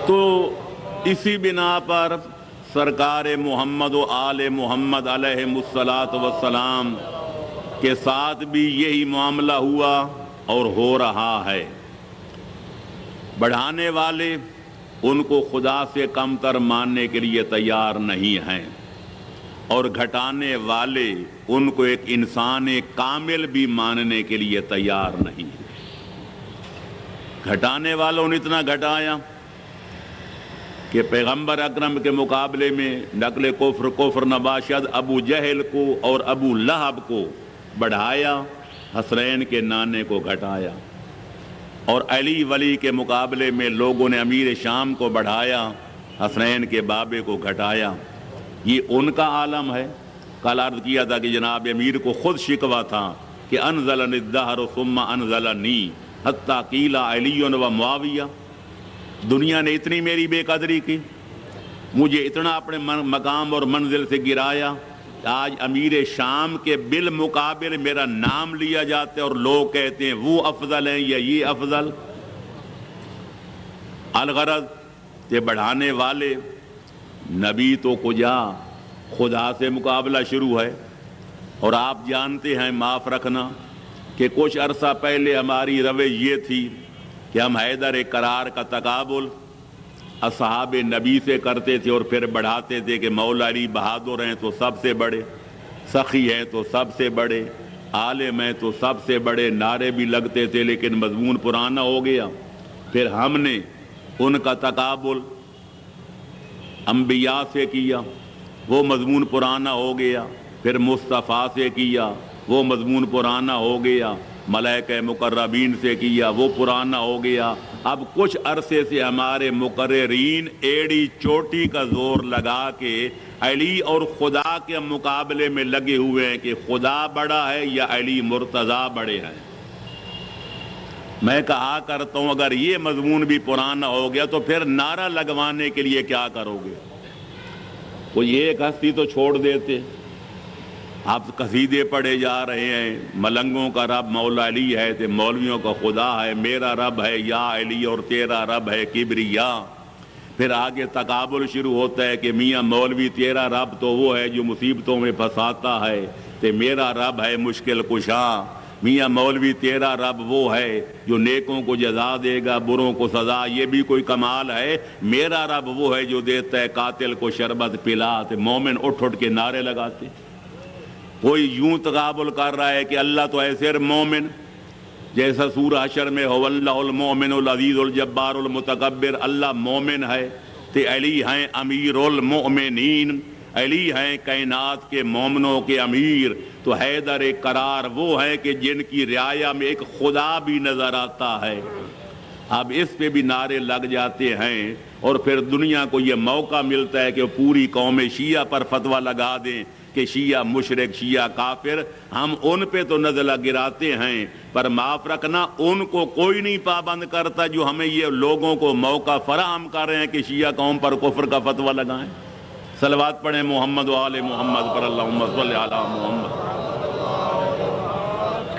تو اسی بنا پر سرکار محمد و آل محمد علیہمُ السلام کے ساتھ بھی یہی معاملہ ہوا اور ہو رہا ہے۔ بڑھانے والے ان کو خدا سے کم تر ماننے کے لیے تیار نہیں ہیں، اور گھٹانے والے ان کو ایک انسان کامل بھی ماننے کے لیے تیار نہیں ہیں۔ گھٹانے والوں نے اتنا گھٹایا کہ پیغمبر اکرم کے مقابلے میں نقل کفر نباشد ابو جہل کو اور ابو لہب کو بڑھایا، حسنین کے نانے کو گھٹایا، اور علی ولی کے مقابلے میں لوگوں نے امیر شام کو بڑھایا، حسنین کے بابے کو گھٹایا۔ یہ ان کا عالم ہے۔ کل عرض کیا تھا کہ جناب امیر کو خود شکوہ تھا کہ انزلنی الدہر ثم انزلنی حتی قیل علی و معاویہ، دنیا نے اتنی میری بے قدری کی، مجھے اتنا اپنے مقام اور منزل سے گرایا، آج امیر شام کے بالمقابل میرا نام لیا جاتا ہے اور لوگ کہتے ہیں وہ افضل ہیں یا یہ افضل۔ الغرض کہ بڑھانے والے نبی تو کجا، خدا سے مقابلہ شروع ہے۔ اور آپ جانتے ہیں، معاف رکھنا، کہ کچھ عرصہ پہلے ہماری روش یہ تھی کہ ہم حیدر کرار کا تقابل اصحاب نبی سے کرتے تھے، اور پھر بڑھاتے تھے کہ مولا علی بہادر ہیں تو سب سے بڑے، سخی ہیں تو سب سے بڑے، عالم ہیں تو سب سے بڑے، نعرے بھی لگتے تھے، لیکن مضمون پرانا ہو گیا۔ پھر ہم نے ان کا تقابل انبیاء سے کیا، وہ مضمون پرانا ہو گیا۔ پھر مصطفیٰ سے کیا، وہ مضمون پرانا ہو گیا۔ ملائکہ مقربین سے کیا، وہ پرانا ہو گیا۔ اب کچھ عرصے سے ہمارے مقررین ایڑی چوٹی کا زور لگا کے علی اور خدا کے مقابلے میں لگے ہوئے ہیں کہ خدا بڑا ہے یا علی مرتضیٰ بڑے ہیں۔ میں کہا کرتا ہوں اگر یہ مضمون بھی پرانا ہو گیا تو پھر نعرہ لگوانے کے لیے کیا کرو گے؟ کوئی ایک ہستی تو چھوڑ دیتے۔ آپ قصیدے پڑھے جا رہے ہیں، ملنگوں کا رب مولا علی ہے، تو مولویوں کا خدا ہے، میرا رب ہے یا علی اور تیرا رب ہے کبریا۔ پھر آگے تقابل شروع ہوتا ہے کہ میاں مولوی تیرا رب تو وہ ہے جو مصیبتوں میں پھنساتا ہے، تو میرا رب ہے مشکل کشا۔ میاں مولوی تیرا رب وہ ہے جو نیکوں کو جزا دے گا، بروں کو سزا، یہ بھی کوئی کمال ہے۔ میرا رب وہ ہے جو دیتا ہے قاتل کو شربت پلا۔ تو مومن اٹھ اٹھ کے نعرے لگاتے۔ کوئی یوں تقابل کر رہا ہے کہ اللہ تو ایسے مومن، جیسا سورہ حشر میں هو اللہ المومن العزیز الجبار المتکبر، اللہ مومن ہے، تو علی ہیں امیر المؤمنین، علی ہیں کائنات کے مومنوں کے امیر۔ تو حیدر کرار وہ ہیں کہ جن کی رعایا میں ایک خدا بھی نظر آتا ہے۔ اب اس پہ بھی نعرے لگ جاتے ہیں، اور پھر دنیا کو یہ موقع ملتا ہے کہ وہ پوری قوم شیعہ پر فتویٰ لگا دیں کہ شیعہ مشرک، شیعہ کافر۔ ہم ان پہ تو نزلہ گراتے ہیں، پر معاف رکھنا ان کو کوئی نہیں پابند کرتا جو ہمیں یہ لوگوں کو موقع فراہم کر رہے ہیں کہ شیعہ قوم پر کفر کا فتویٰ لگائیں۔ صلوات پڑھیں محمد و آل محمد پر، اللہم صلی علی محمد۔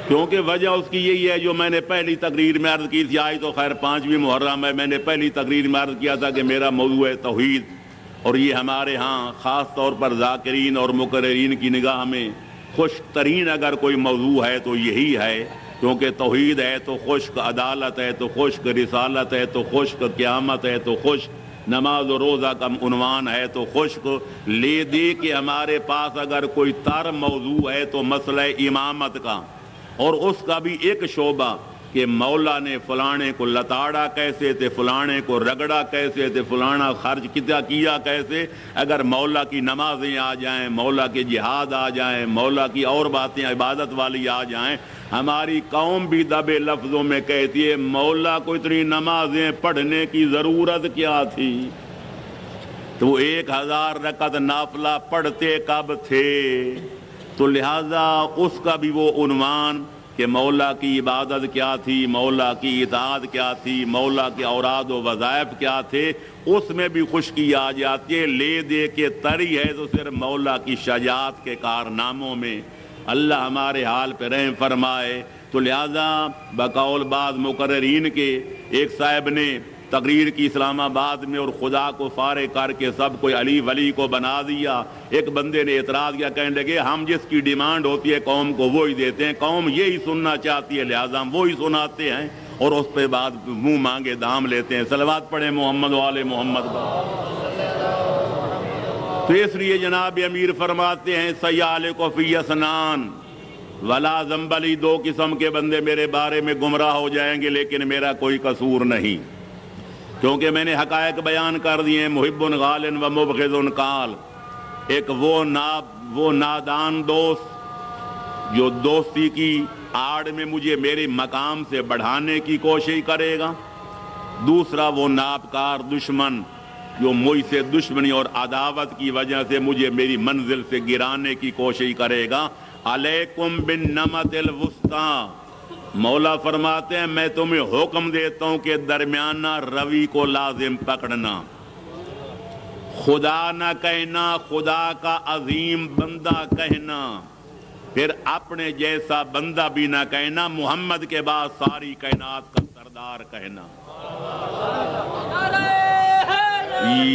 کیونکہ وجہ اس کی یہی ہے جو میں نے پہلی تقریر میں عرض کی تھی، آج تو خیر 5ویں محرم ہے، میں نے پہلی تقریر میں عرض کیا تھا کہ میرا موضوع ہے توحید، اور یہ ہمارے ہاں خاص طور پر ذاکرین اور مقررین کی نگاہ میں خوش ترین اگر کوئی موضوع ہے تو یہی ہے، کیونکہ توحید ہے تو خشک، عدالت ہے تو خشک، رسالت ہے تو خشک، قیامت ہے تو خشک، نماز و روزہ کا عنوان ہے تو خشک۔ لے دے کہ ہمارے پاس اگر کوئی تر موضوع ہے تو مسئلہ امامت کا، اور اس کا بھی ایک شعبہ کہ مولا نے فلانے کو لتاڑا کیسے تھے، فلانے کو رگڑا کیسے تھے، فلانا خرچ کتنا کیا کیسے۔ اگر مولا کی نمازیں آ جائیں، مولا کے جہاد آ جائیں، مولا کی اور باتیں عبادت والی آ جائیں، ہماری قوم بھی دبے لفظوں میں کہتی ہے مولا کو اتنی نمازیں پڑھنے کی ضرورت کیا تھی، تو 1000 رکعت نافلہ پڑھتے کب تھے؟ تو لہذا اس کا بھی وہ عنوان کہ مولا کی عبادت کیا تھی، مولا کی اطاعت کیا تھی، مولا کے اوراد و وظائف کیا تھے، اس میں بھی خشکی آ جاتی ہے۔ لے دے کے تری ہے تو صرف مولا کی شجاعت کے کارناموں میں۔ اللہ ہمارے حال پہ رحم فرمائے۔ تو لہذا بقول بعض مقررین کے، ایک صاحب نے تقریر کی اسلام آباد میں اور خدا کو فارغ کر کے سب کو علی ولی کو بنا دیا۔ ایک بندے نے اعتراض کیا، کہنے لگے ہم جس کی ڈیمانڈ ہوتی ہے قوم کو وہی دیتے ہیں، قوم یہی سننا چاہتی ہے لہٰذا ہم وہی سناتے ہیں، اور اس پہ بعد منہ مانگے دام لیتے ہیں۔ صلوات پڑھیں محمد والے محمد پر۔ تو اس لیے جناب امیر فرماتے ہیں سیالک فی اسنان ولا ذنبلی، دو قسم کے بندے میرے بارے میں گمراہ ہو جائیں گے لیکن میرا کوئی قصور نہیں، کیونکہ میں نے حقائق بیان کر دیے ہیں۔ محب غال و مبغض قال، ایک وہ نادان دوست جو دوستی کی آڑ میں مجھے میرے مقام سے بڑھانے کی کوشش کرے گا، دوسرا وہ نابکار دشمن جو مجھ سے دشمنی اور عداوت کی وجہ سے مجھے میری منزل سے گرانے کی کوشش کرے گا۔ علیکم بالنمط الوسطی، مولا فرماتے ہیں میں تمہیں حکم دیتا ہوں کہ درمیانہ روی کو لازم پکڑنا، خدا نہ کہنا، خدا کا عظیم بندہ کہنا، پھر اپنے جیسا بندہ بھی نہ کہنا، محمد کے بعد ساری کائنات کا سردار کہنا۔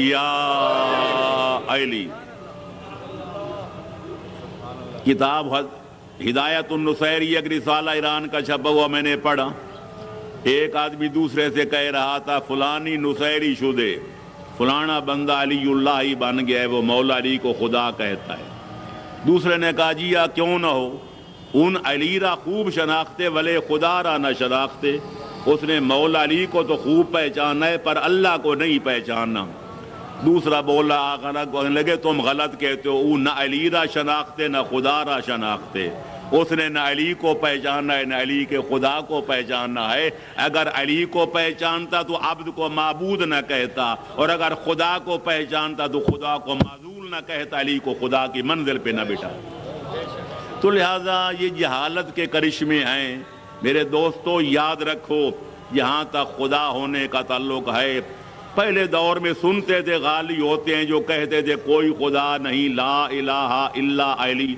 یا علی، کتاب ہدایت النصیری ایک رسالہ ایران کا چھپا ہوا میں نے پڑھا، ایک آدمی دوسرے سے کہہ رہا تھا فلانی نصیری شدے، فلانا بندہ علی اللہ ہی بن گیا ہے، وہ مولا علی کو خدا کہتا ہے۔ دوسرے نے کہا جی یا کیوں نہ ہو، ان علی را خوب شناختے ولے خدا را نہ شناختے، اس نے مولا علی کو تو خوب پہچانا ہے پر اللہ کو نہیں پہچانا۔ دوسرا بولا آخر کہنے لگے تم غلط کہتے ہو، نہ علی را شناختے نہ خدا را شناختے، اس نے نہ علی کو پہچانا ہے نہ علی کے خدا کو پہچانا ہے۔ اگر علی کو پہچانتا تو عبد کو معبود نہ کہتا، اور اگر خدا کو پہچانتا تو خدا کو معزول نہ کہتا، علی کو خدا کی منزل پہ نہ بٹھا۔ تو لہٰذا یہ جہالت کے کرشمے ہیں میرے دوستو، یاد رکھو جہاں تک خدا ہونے کا تعلق ہے، پہلے دور میں سنتے تھے غالی ہوتے ہیں جو کہتے تھے کوئی خدا نہیں، لا الہ الا علی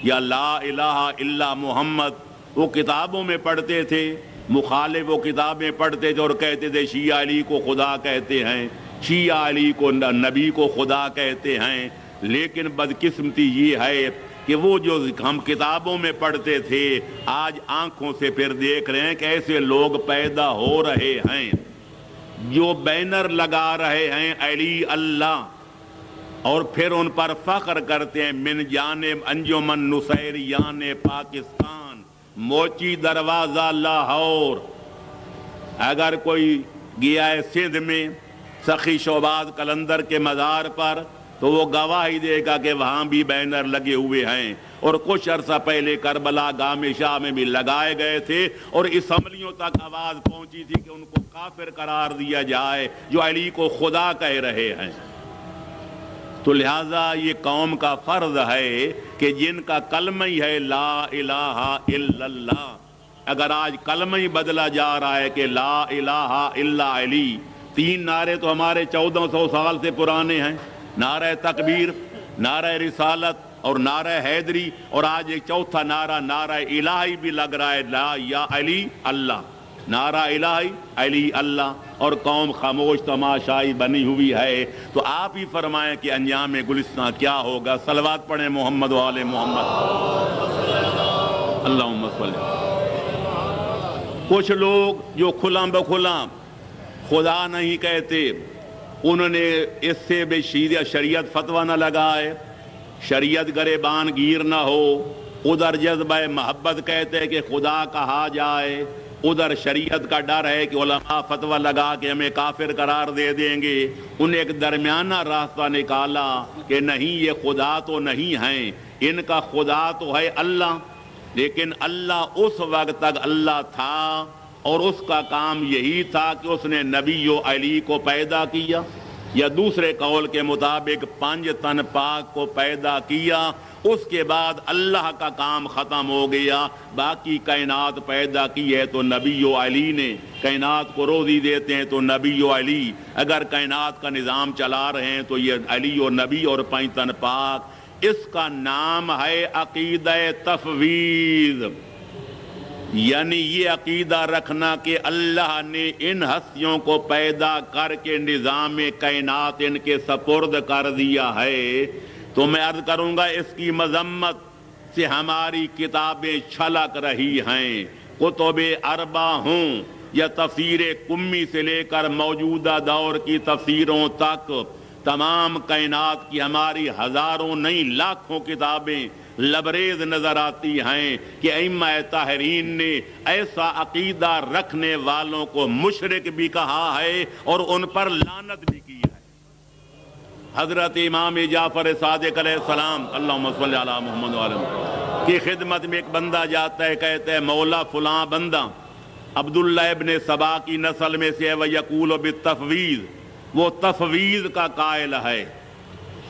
یا لا الہ الا محمد، وہ کتابوں میں پڑھتے تھے، مخالف وہ کتابیں پڑھتے تھے اور کہتے تھے شیعہ علی کو خدا کہتے ہیں، شیعہ علی کو نبی کو خدا کہتے ہیں۔ لیکن بدقسمتی یہ ہے کہ وہ جو ہم کتابوں میں پڑھتے تھے آج آنکھوں سے پھر دیکھ رہے ہیں کہ ایسے لوگ پیدا ہو رہے ہیں جو بینر لگا رہے ہیں علی اللہ، اور پھر ان پر فخر کرتے ہیں من جانب انجمن نصیریان پاکستان، موچی دروازہ لاہور۔ اگر کوئی گیا ہے سندھ میں سخی شعباد قلندر کے مزار پر تو وہ گواہی دے گا کہ وہاں بھی بینر لگے ہوئے ہیں، اور کچھ عرصہ پہلے کربلا گام شاہ میں بھی لگائے گئے تھے، اور اسمبلیوں تک آواز پہنچی تھی کہ ان کو کافر قرار دیا جائے جو علی کو خدا کہہ رہے ہیں۔ تو لہٰذا یہ قوم کا فرض ہے کہ جن کا کلمہ ہی ہے لا الہ الا اللہ، اگر آج کلمہ ہی بدلا جا رہا ہے کہ لا الہ الا علی، تین نعرے تو ہمارے 1400 سال سے پرانے ہیں، نعرہ تکبیر، نعرہ رسالت اور نعرہ حیدری، اور آج ایک چوتھا نعرہ نعرہ الہی بھی لگ رہا ہے، لا یا علی اللہ، نعرہ الہی علی اللہ، اور قوم خاموش تماشائی بنی ہوئی ہے۔ تو آپ ہی فرمائیں کہ انجام گلستان کیا ہوگا۔ صلوات پڑھیں محمد و آل محمد۔ اللہم صلی۔ کچھ لوگ جو کھلا بکھلا خدا نہیں کہتے، انہوں نے اس سے بھی شریعت فتویٰ نہ لگائے، شریعت گریبان گیر نہ ہو، ادھر جذبہ محبت کہتے ہیں کہ خدا کہا جائے، ادھر شریعت کا ڈر ہے کہ علماء فتویٰ لگا کے ہمیں کافر قرار دے دیں گے۔ انہیں ایک درمیانہ راستہ نکالا کہ نہیں، یہ خدا تو نہیں ہیں، ان کا خدا تو ہے اللہ، لیکن اللہ اس وقت تک اللہ تھا اور اس کا کام یہی تھا کہ اس نے نبی و علی کو پیدا کیا، یا دوسرے قول کے مطابق 5 تن پاک کو پیدا کیا، اس کے بعد اللہ کا کام ختم ہو گیا، باقی کائنات پیدا کی ہے تو نبی و علی نے، کائنات کو روزی دیتے ہیں تو نبی و علی، اگر کائنات کا نظام چلا رہے ہیں تو یہ علی و نبی اور 5 تن پاک۔ اس کا نام ہے عقیدہ تفویض، یعنی یہ عقیدہ رکھنا کہ اللہ نے ان ہستیوں کو پیدا کر کے نظام کائنات ان کے سپرد کر دیا ہے، تو میں عرض کروں گا اس کی مذمت سے ہماری کتابیں چھلک رہی ہیں، کتب اربع ہوں یا تفسیر کمی سے لے کر موجودہ دور کی تفسیروں تک، تمام کائنات کی ہماری ہزاروں نہیں لاکھوں کتابیں لبریز نظر آتی ہیں کہ ائمہ طاہرین نے ایسا عقیدہ رکھنے والوں کو مشرک بھی کہا ہے اور ان پر لعنت بھی کی ہے۔ حضرت امام جعفر صادق علیہ السلام اللہم صلی علی محمد وعلی محمد کی خدمت میں ایک بندہ جاتا ہے، کہتا ہے مولا فلاں بندہ عبداللہ ابن سبا کی نسل میں سے ہے، وَيَقُولُ بِالتَّفْوِيض، وہ تفویض کا قائل ہے۔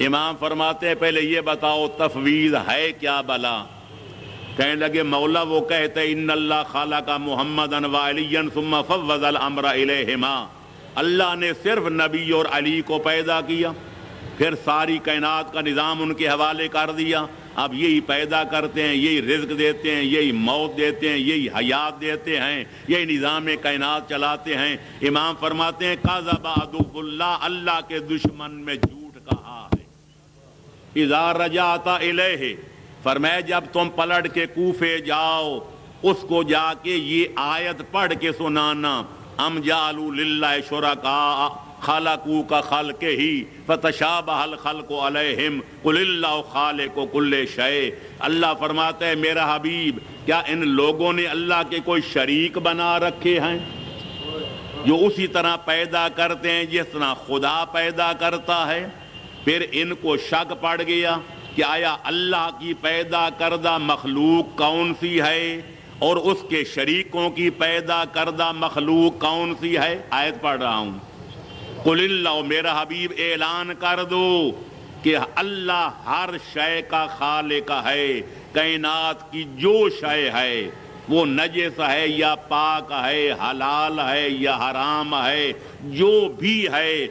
امام فرماتے ہیں پہلے یہ بتاؤ تفویض ہے کیا بلا؟ کہنے لگے مولا وہ کہتے ہیں ان اللہ خالق محمدًا وعلیًا ثم فوض الامر الیہما، اللہ نے صرف نبی اور علی کو پیدا کیا، پھر ساری کائنات کا نظام ان کے حوالے کر دیا، اب یہی پیدا کرتے ہیں، یہی رزق دیتے ہیں، یہی موت دیتے ہیں، یہی حیات دیتے ہیں، یہی نظام کائنات چلاتے ہیں۔ امام فرماتے ہیں کذب عدو اللہ، اللہ کے دشمن میں جھوٹ کہا ہے۔ اذا رجعت الیہ، فرمایا جب تم پلٹ کے کوفے جاؤ اس کو جا کے یہ آیت پڑھ کے سنانا، ام جعلوا للہ شرکاء خلقوا کخلقہ فتشابہ الخلق علیہم قل اللہ خالق کل شیء۔ اللہ فرماتا ہے میرا حبیب کیا ان لوگوں نے اللہ کے کوئی شریک بنا رکھے ہیں جو اسی طرح پیدا کرتے ہیں جس طرح خدا پیدا کرتا ہے؟ پھر ان کو شک پڑ گیا کہ آیا اللہ کی پیدا کردہ مخلوق کون سی ہے اور اس کے شریکوں کی پیدا کردہ مخلوق کون سی ہے؟ آیت پڑھ رہا ہوں، قل اللہ، میرا حبیب اعلان کر دو کہ اللہ ہر شے کا خالق ہے، کائنات کی جو شے ہے وہ نجس ہے یا پاک ہے، حلال ہے یا حرام ہے، جو بھی ہے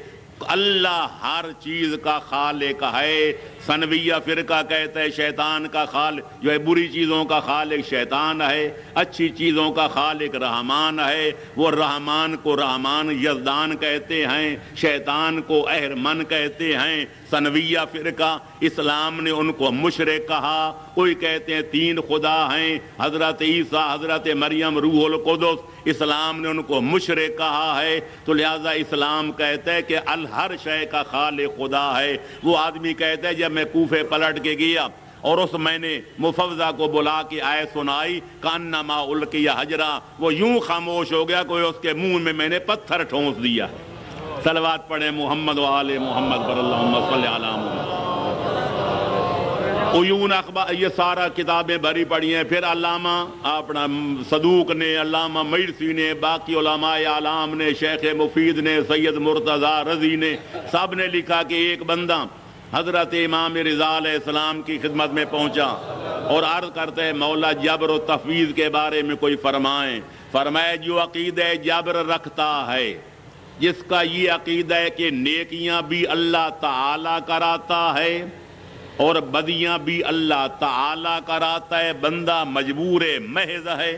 اللہ ہر چیز کا خالق ہے۔ ثنویہ فرقہ کہتا ہے شیطان کا خالق جو ہے بری چیزوں کا خالق شیطان ہے، اچھی چیزوں کا خالق رحمان ہے، وہ رحمان کو رحمان یزدان کہتے ہیں، شیطان کو اہرمن کہتے ہیں۔ ثنویہ فرقہ اسلام نے ان کو مشرک کہا، کوئی کہتے ہیں تین خدا ہیں، حضرت عیسیٰ، حضرت مریم، روح القدس، اسلام نے ان کو مشرک کہا ہے۔ تو لہذا اسلام کہتا ہے کہ ہر شے کا خالق خدا ہے۔ وہ آدمی کہتا ہے جب میں کوفے پلٹ کے گیا اور اس میں نے مفوضہ کو بلا کے آیت سنائی کانما القی حجرا، وہ یوں خاموش ہو گیا کوئی اس کے منہ میں نے پتھر ٹھونس دیا۔ صلوات پڑھیں محمد و آل محمد پر اللہم صلی علی محمد۔ عیون اخبار یہ سارا کتابیں بھری پڑی ہیں۔ پھر علامہ اپنا صدوق نے، علامہ مرسی نے، باقی علماء اعلام نے، شیخ مفید نے، سید مرتضیٰ رضی نے، سب نے لکھا کہ ایک بندہ حضرت امام رضا علیہ السلام کی خدمت میں پہنچا اور عرض کرتے ہیں مولا جبر و تفویض کے بارے میں کوئی فرمائیں۔ فرمائے جو عقیدہ جبر رکھتا ہے، جس کا یہ عقیدہ ہے کہ نیکیاں بھی اللہ تعالی کراتا ہے اور بدیاں بھی اللہ تعالی کراتا ہے، بندہ مجبور محض ہے،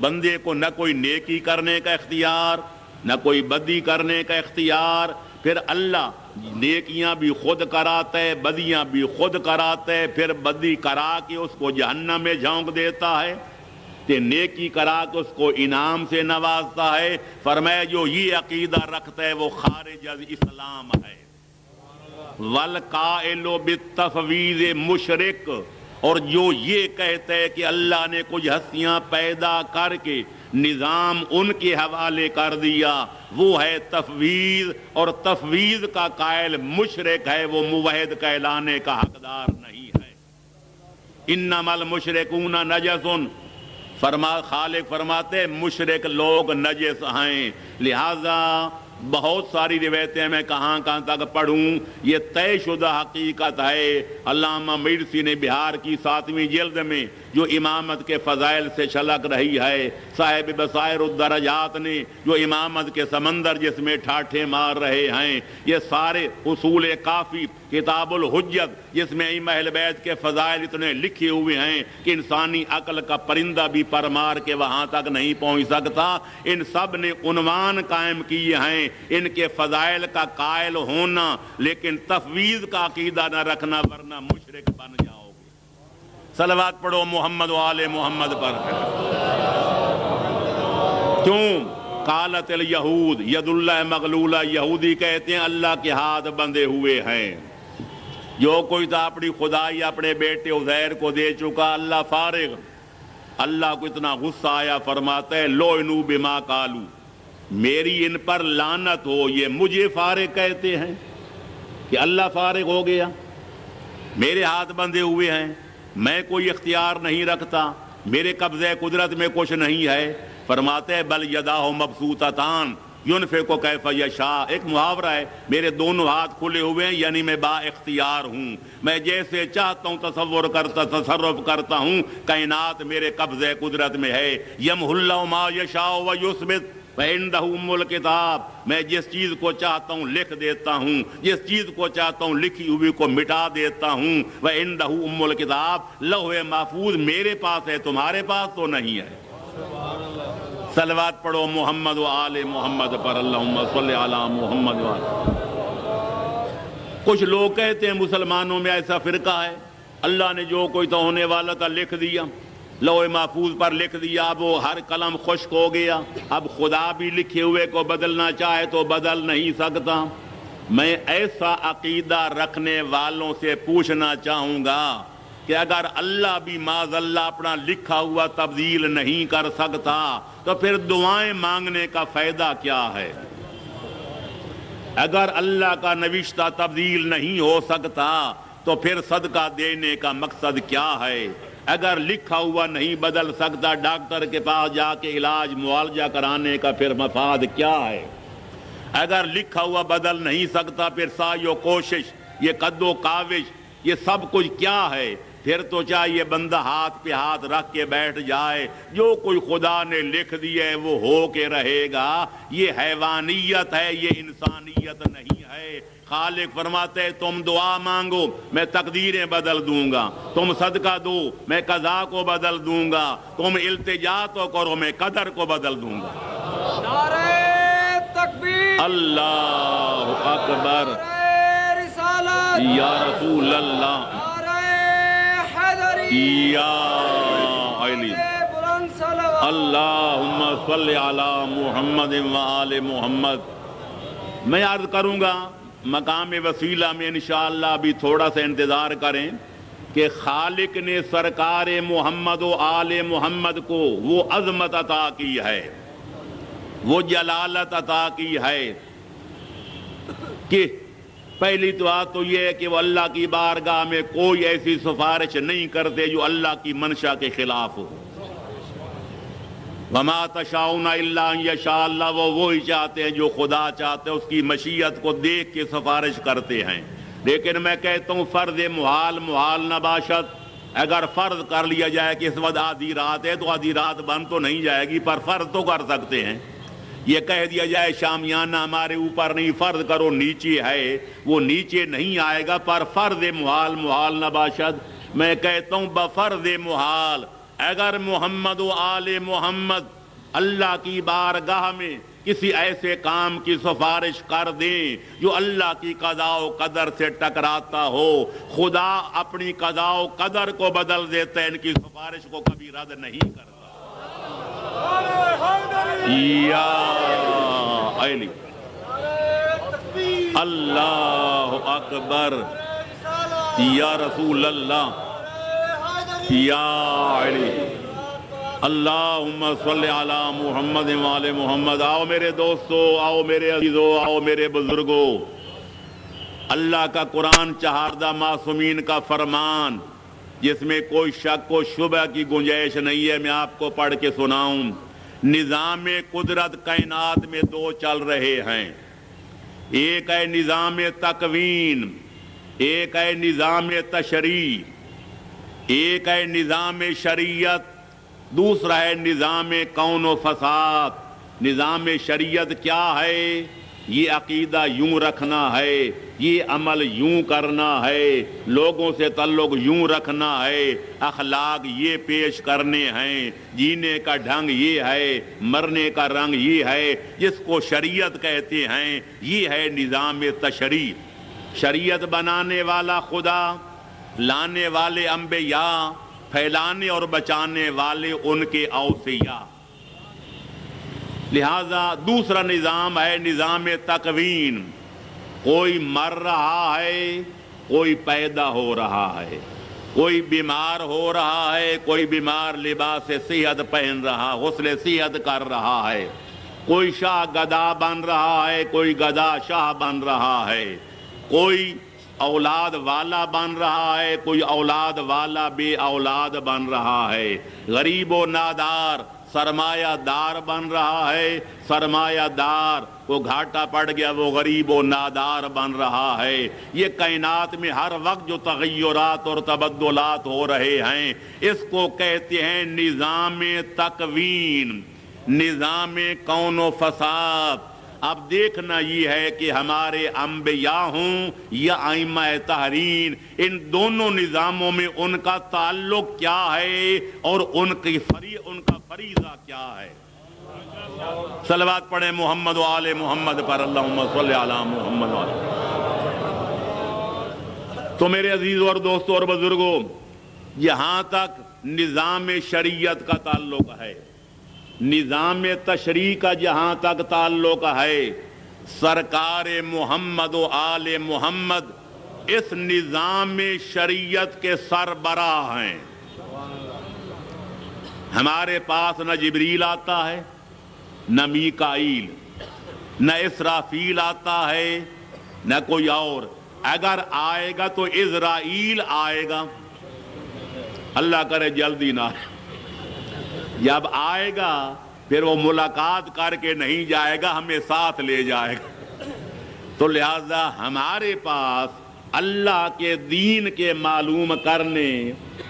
بندے کو نہ کوئی نیکی کرنے کا اختیار نہ کوئی بدی کرنے کا اختیار، پھر اللہ نیکیاں بھی خود کراتا ہے، بدیاں بھی خود کراتا ہے، پھر بدی کرا کے اس کو جہنم میں جھونک دیتا ہے، تے نیکی کرا کے اس کو انعام سے نوازتا ہے۔ فرمایا جو یہ عقیدہ رکھتا ہے وہ خارج از اسلام ہے۔ والقائل بالتفویض مشرک، اور جو یہ کہتا ہے کہ اللہ نے کچھ ہستیاں پیدا کر کے نظام ان کے حوالے کر دیا، وہ ہے تفویض، اور تفویض کا قائل مشرک ہے، وہ موحد کہلانے کا حقدار نہیں ہے۔ انما المشرکون نجس، خالق فرماتے مشرک لوگ نجس ہیں، لہذا بہت ساری روایتیں میں کہاں تک پڑھوں، یہ طے شدہ حقیقت ہے۔ علامہ مرسی نے بہار کی 7ویں جلد میں جو امامت کے فضائل سے چھلک رہی ہے، صاحب بصائر الدرجات نے جو امامت کے سمندر جس میں ٹھاٹھے مار رہے ہیں، یہ سارے اصول کافی، کتاب الحجت جس میں ائمہ اہل بیت کے فضائل اتنے لکھے ہوئے ہیں کہ انسانی عقل کا پرندہ بھی پر مار کے وہاں تک نہیں پہنچ سکتا، ان سب نے عنوان قائم کیے ہیں ان کے فضائل کا قائل ہونا، لیکن تفویض کا عقیدہ نہ رکھنا ورنہ مشرک بن جاؤ گے۔ صلوات پڑھو محمد و آل محمد پر۔ کیوں؟ قالت الیہود ید اللہ مغلولہ، یہودی کہتے ہیں اللہ کے ہاتھ بندھے ہوئے ہیں۔ جو کوئی تھا اپنی خدائی اپنے بیٹے عزیر کو دے چکا، اللہ فارغ۔ اللہ کو اتنا غصہ آیا، فرماتا ہے لعنوا بما قالوا، میری ان پر لعنت ہو، یہ مجھے فارغ کہتے ہیں کہ اللہ فارغ ہو گیا، میرے ہاتھ بندھے ہوئے ہیں، میں کوئی اختیار نہیں رکھتا، میرے قبضے قدرت میں کچھ نہیں ہے۔ فرماتے ہیں بل یداہ مبسوطتان ینفق کیف یشاء، ایک محاورہ ہے، میرے دونوں ہاتھ کھلے ہوئے ہیں، یعنی میں با اختیار ہوں، میں جیسے چاہتا ہوں تصرف کرتا ہوں، کائنات میرے قبضے قدرت میں ہے۔ یمحو اللہ ما یشاء ویثبت وعندہ ام الکتاب، میں جس چیز کو چاہتا ہوں لکھ دیتا ہوں، جس چیز کو چاہتا ہوں لکھی ہوئی کو مٹا دیتا ہوں۔ وعندہ ام الکتاب، لوح محفوظ میرے پاس ہے، تمہارے پاس تو نہیں ہے۔ صلوات پڑھو محمد و آل محمد پر، اللہم صلی علی محمد و آل۔ کچھ لوگ کہتے ہیں مسلمانوں میں ایسا فرقہ ہے، اللہ نے جو کوئی تو ہونے والا تھا لکھ دیا، لوح محفوظ پر لکھ دیا، اب وہ ہر قلم خشک ہو گیا، اب خدا بھی لکھے ہوئے کو بدلنا چاہے تو بدل نہیں سکتا۔ میں ایسا عقیدہ رکھنے والوں سے پوچھنا چاہوں گا کہ اگر اللہ بھی معاذ اللہ اپنا لکھا ہوا تبدیل نہیں کر سکتا تو پھر دعائیں مانگنے کا فائدہ کیا ہے؟ اگر اللہ کا نوشتہ تبدیل نہیں ہو سکتا تو پھر صدقہ دینے کا مقصد کیا ہے؟ اگر لکھا ہوا نہیں بدل سکتا، ڈاکٹر کے پاس جا کے علاج معالجہ کرانے کا پھر مفاد کیا ہے؟ اگر لکھا ہوا بدل نہیں سکتا پھر سعی و کوشش، یہ قد و کاوش، یہ سب کچھ کیا ہے؟ پھر تو چاہیے بندہ ہاتھ پہ ہاتھ رکھ کے بیٹھ جائے، جو کوئی خدا نے لکھ دیا ہے وہ ہو کے رہے گا۔ یہ حیوانیت ہے، یہ انسانیت نہیں ہے۔ خالق فرماتے ہیں تم دعا مانگو میں تقدیریں بدل دوں گا، تم صدقہ دو میں قضا کو بدل دوں گا، تم التجا تو کرو میں قدر کو بدل دوں گا۔ نعرہ تکبیر، اللہ اکبر، نعرہ رسالت، یا رسول اللہ، یا علی، بلند صلوات، اللہم صلی علی محمد و آل محمد۔ میں عرض کروں گا مقام وسیلہ میں انشاءاللہ ابھی تھوڑا سا انتظار کریں کہ خالق نے سرکار محمد و آل محمد کو وہ عظمت عطا کی ہے، وہ جلالت عطا کی ہے کہ پہلی تو بات تو یہ ہے کہ وہ اللہ کی بارگاہ میں کوئی ایسی سفارش نہیں کرتے جو اللہ کی منشا کے خلاف ہو۔ وَمَا تَشَاءُونَ إِلَّا أَن يَشَاءَ اللَّهُ، وہ وہی چاہتے ہیں جو خدا چاہتے ہیں، اس کی مشیت کو دیکھ کے سفارش کرتے ہیں۔ لیکن میں کہتا ہوں فرض محال محال نہ باشد، اگر فرض کر لیا جائے کہ اس وقت آدھی رات ہے تو آدھی رات بند تو نہیں جائے گی، پر فرض تو کر سکتے ہیں۔ یہ کہہ دیا جائے شامیانہ ہمارے اوپر نہیں، فرض کرو نیچے ہے، وہ نیچے نہیں آئے گا، پر فرض محال محال نہ باشد۔ میں کہتا ہوں بفرض محال اگر محمد و آل محمد اللہ کی بارگاہ میں کسی ایسے کام کی سفارش کر دیں جو اللہ کی قضاء و قدر سے ٹکراتا ہو، خدا اپنی قضاء و قدر کو بدل دیتا ہے، ان کی سفارش کو کبھی رد نہیں کرتا۔ یا علی، اللہ اکبر، یا رسول اللہ، یا علی، اللہم صلی علی محمد و آل محمد۔ آؤ میرے دوستو، آؤ میرے عزیزو، آؤ میرے بزرگو، اللہ کا قرآن چہاردہ معصومین کا فرمان جس میں کوئی شک و شبہ کی گنجائش نہیں ہے، میں آپ کو پڑھ کے سناؤں۔ نظام قدرت کائنات میں دو چل رہے ہیں، ایک ہے نظام تکوین، ایک ہے نظام تشریع، ایک ہے نظام شریعت، دوسرا ہے نظام کون و فساد۔ نظام شریعت کیا ہے؟ یہ عقیدہ یوں رکھنا ہے، یہ عمل یوں کرنا ہے، لوگوں سے تعلق یوں رکھنا ہے، اخلاق یہ پیش کرنے ہیں، جینے کا ڈھنگ یہ ہے، مرنے کا رنگ یہ ہے، جس کو شریعت کہتے ہیں۔ یہ ہے نظام تشریع۔ شریعت بنانے والا خدا، لانے والے انبیاء، پھیلانے اور بچانے والے ان کے اوصیاء۔ لہذا دوسرا نظام ہے نظام تکوین۔ کوئی مر رہا ہے، کوئی پیدا ہو رہا ہے، کوئی بیمار ہو رہا ہے، کوئی بیمار لباس صحت پہن رہا، غسل صحت کر رہا ہے، کوئی شاہ گدا بن رہا ہے، کوئی گدا شاہ بن رہا ہے، کوئی اولاد والا بن رہا ہے، کوئی اولاد والا بے اولاد بن رہا ہے، غریب و نادار سرمایہ دار بن رہا ہے، سرمایہ دار کو گھاٹا پڑ گیا وہ غریب و نادار بن رہا ہے۔ یہ کائنات میں ہر وقت جو تغیرات اور تبدلات ہو رہے ہیں، اس کو کہتے ہیں نظام تکوین، نظام کون و فساد۔ اب دیکھنا یہ ہے کہ ہمارے انبیاء ہوں یا ائمہ تحریر، ان دونوں نظاموں میں ان کا تعلق کیا ہے اور ان کا فریضہ کیا ہے۔ صلوات پڑھیں محمد و آل محمد پر، اللہم صلی علی محمد و آل۔ تو میرے عزیزوں اور دوستوں اور بزرگوں، یہاں تک نظام شریعت کا تعلق ہے۔ نظام تشریع کا جہاں تک تعلق ہے، سرکار محمد و آل محمد اس نظام شریعت کے سربراہ ہیں۔ ہمارے پاس نہ جبریل آتا ہے، نہ میکائیل، نہ اسرافیل آتا ہے، نہ کوئی اور۔ اگر آئے گا تو اسرائیل آئے گا، اللہ کرے جلدی نہ آئے۔ جب آئے گا پھر وہ ملاقات کر کے نہیں جائے گا، ہمیں ساتھ لے جائے گا۔ تو لہذا ہمارے پاس اللہ کے دین کے معلوم کرنے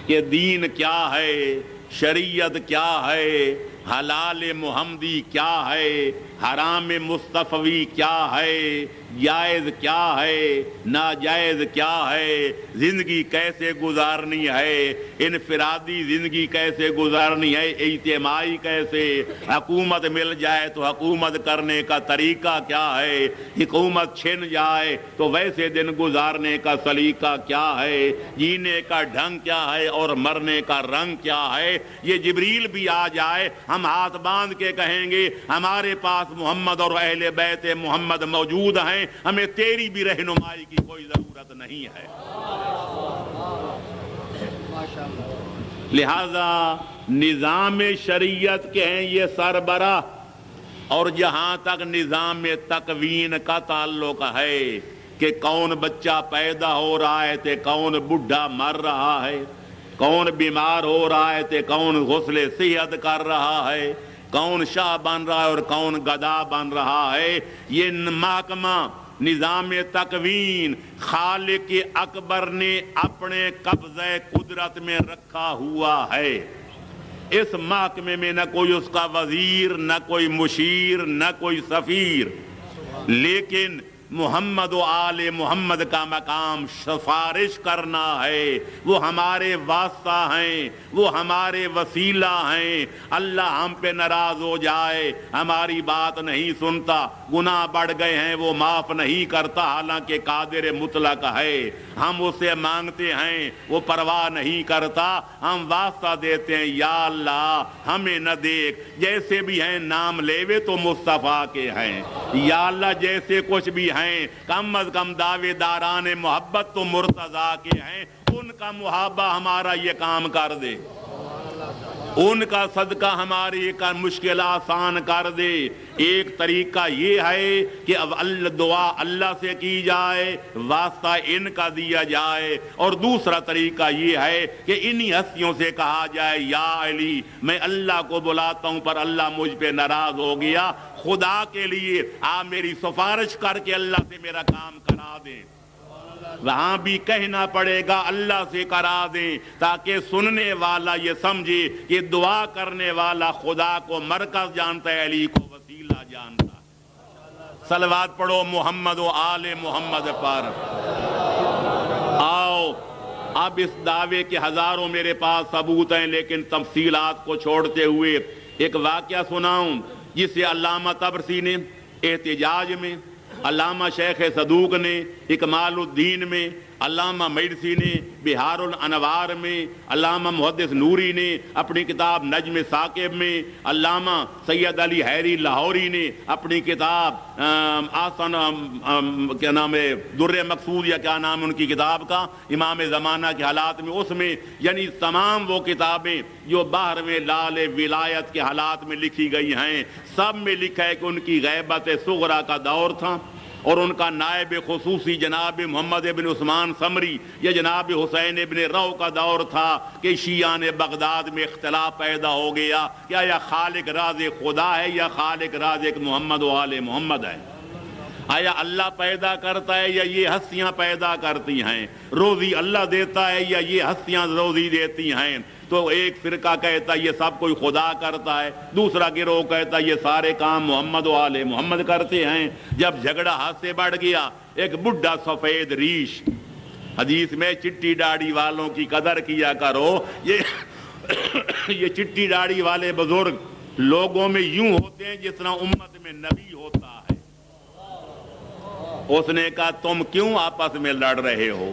کہ دین کیا ہے، شریعت کیا ہے، حلال محمدی کیا ہے، حرام مصطفی کیا ہے، جائز کیا ہے، ناجائز کیا ہے، زندگی کیسے گزارنی ہے، انفرادی زندگی کیسے گزارنی ہے، اجتماعی کیسے، حکومت مل جائے تو حکومت کرنے کا طریقہ کیا ہے، حکومت چھن جائے تو ویسے دن گزارنے کا سلیقہ کیا ہے، جینے کا ڈھنگ کیا ہے اور مرنے کا رنگ کیا ہے۔ یہ جبریل بھی آ جائے، ہم ہاتھ باندھ کے کہیں گے ہمارے پاس محمد اور اہل بیت محمد موجود ہیں، ہمیں تیری بھی رہنمائی کی کوئی ضرورت نہیں ہے۔ لہذا نظام شریعت کے ہیں یہ سربراہ۔ اور جہاں تک نظام تکوین کا تعلق ہے کہ کون بچہ پیدا ہو رہا ہے تو کون بڈھا مر رہا ہے، کون بیمار ہو رہا ہے تو کون غسل صحت کر رہا ہے، کون شاہ بن رہا ہے اور کون گدا بن رہا ہے، یہ محکمہ نظام تکوین خالق اکبر نے اپنے قبضہ قدرت میں رکھا ہوا ہے۔ اس محکمے میں نہ کوئی اس کا وزیر، نہ کوئی مشیر، نہ کوئی سفیر، لیکن محمد و آل محمد کا مقام سفارش کرنا ہے۔ وہ ہمارے واسطہ ہیں، وہ ہمارے وسیلہ ہیں۔ اللہ ہم پہ ناراض ہو جائے، ہماری بات نہیں سنتا، گناہ بڑھ گئے ہیں، وہ معاف نہیں کرتا، حالانکہ قادر مطلق ہے۔ ہم اسے مانگتے ہیں، وہ پرواہ نہیں کرتا، ہم واسطہ دیتے ہیں، یا اللہ ہمیں نہ دیکھ، جیسے بھی ہیں نام لیوے تو مصطفیٰ کے ہیں، یا اللہ جیسے کچھ بھی ہیں کم از کم دعوے داران محبت تو مرتضیٰ کے ہیں، ان کا محابہ ہمارا یہ کام کر دے۔ ان کا صدقہ ہماری کا مشکل آسان کر دے۔ ایک طریقہ یہ ہے کہ اب دعا اللہ سے کی جائے، واسطہ ان کا دیا جائے، اور دوسرا طریقہ یہ ہے کہ انہی ہستیوں سے کہا جائے یا علی میں اللہ کو بلاتا ہوں پر اللہ مجھ پہ ناراض ہو گیا، خدا کے لیے آپ میری سفارش کر کے اللہ سے میرا کام کرا دیں۔ وہاں بھی کہنا پڑے گا اللہ سے کرا دیں، تاکہ سننے والا یہ سمجھے کہ دعا کرنے والا خدا کو مرکز جانتا ہے، علی کو وسیلہ جانتا ہے۔ صلوات پڑھو محمد و آل محمد پر۔ آؤ اب اس دعوے کے ہزاروں میرے پاس ثبوت ہیں، لیکن تفصیلات کو چھوڑتے ہوئے ایک واقعہ سناؤں جسے علامہ طبرسی نے احتجاج میں، علامہ شیخ صدوق نے اکمال الدین میں، علامہ میڈسی نے بہار الانوار میں، علامہ محدث نوری نے اپنی کتاب نجم ثاقب میں، علامہ سید علی حیری لاہوری نے اپنی کتاب آسن کیا نام ہے در مقصود یا کیا نام ہے ان کی کتاب کا، امام زمانہ کے حالات میں، اس میں یعنی تمام وہ کتابیں جو باہر میں لال ولایت کے حالات میں لکھی گئی ہیں، سب میں لکھا ہے کہ ان کی غیبت صغرا کا دور تھا، اور ان کا نائب خصوصی جناب محمد ابن عثمان سمری یا جناب حسین ابن رو کا دور تھا کہ شیعان بغداد میں اختلاف پیدا ہو گیا کہ یا خالق راز خدا ہے یا خالق راز محمد و آل محمد ہے، آیا اللہ پیدا کرتا ہے یا یہ ہستیاں پیدا کرتی ہیں، روزی اللہ دیتا ہے یا یہ ہستیاں روزی دیتی ہیں۔ تو ایک فرقہ کہتا ہے یہ سب کوئی خدا کرتا ہے، دوسرا گروہ کہتا ہے یہ سارے کام محمد و آل محمد کرتے ہیں۔ جب جھگڑا حد سے بڑھ گیا، ایک بڈھا سفید ریش، حدیث میں چٹی داڑھی والوں کی قدر کیا کرو، یہ چٹی داڑھی والے بزرگ لوگوں میں یوں ہوتے ہیں جس طرح امت میں نبی ہوتا ہے۔ اس نے کہا تم کیوں آپس میں لڑ رہے ہو،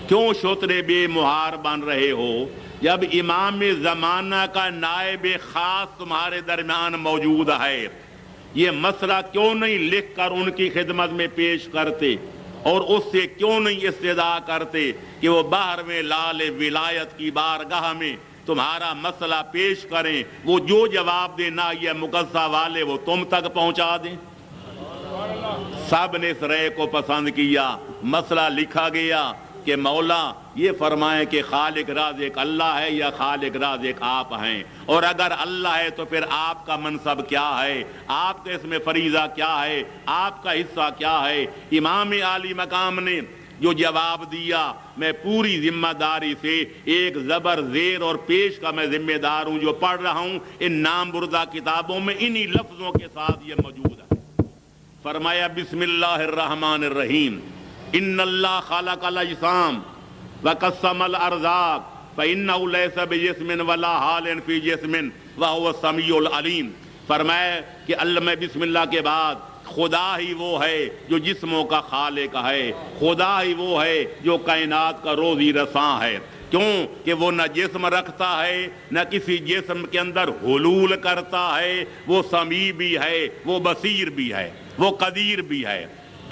کیوں شترے بے مہار بن رہے ہو، جب امام زمانہ کا نائب خاص تمہارے درمیان موجود ہے، یہ مسئلہ کیوں نہیں لکھ کر ان کی خدمت میں پیش کرتے اور اس سے کیوں نہیں استدعا کرتے کہ وہ باہر میں لال ولایت کی بارگاہ میں تمہارا مسئلہ پیش کریں، وہ جو جواب دینا یہ مقصہ والے وہ تم تک پہنچا دیں۔ سب نے اس رائے کو پسند کیا، مسئلہ لکھا گیا کہ مولا یہ فرمائیں کہ خالق راز ایک اللہ ہے یا خالق راز ایک آپ ہیں، اور اگر اللہ ہے تو پھر آپ کا منصب کیا ہے، آپ کا اس میں فریضہ کیا ہے، آپ کا حصہ کیا ہے۔ امام عالی مقام نے جو جواب دیا، میں پوری ذمہ داری سے ایک زبر زیر اور پیش کا میں ذمہ دار ہوں، جو پڑھ رہا ہوں ان نام بردہ کتابوں میں انہی لفظوں کے ساتھ یہ موجود ہے۔ فرمایا بسم اللہ الرحمن الرحیم، ان اللہ خلق الاجسام وقسم الارزاق فانه ليس بجسم ولا حال في جسم وهو السمیع العلیم۔ فرمایا کہ اللہ میں بسم اللہ کے بعد خدا ہی وہ ہے جو جسموں کا خالق ہے، خدا ہی وہ ہے جو کائنات کا روزی رساں ہے، کیوں کہ وہ نہ جسم رکھتا ہے نہ کسی جسم کے اندر حلول کرتا ہے، وہ سمیع بھی ہے، وہ بصیر بھی ہے، وہ قدیر بھی ہے۔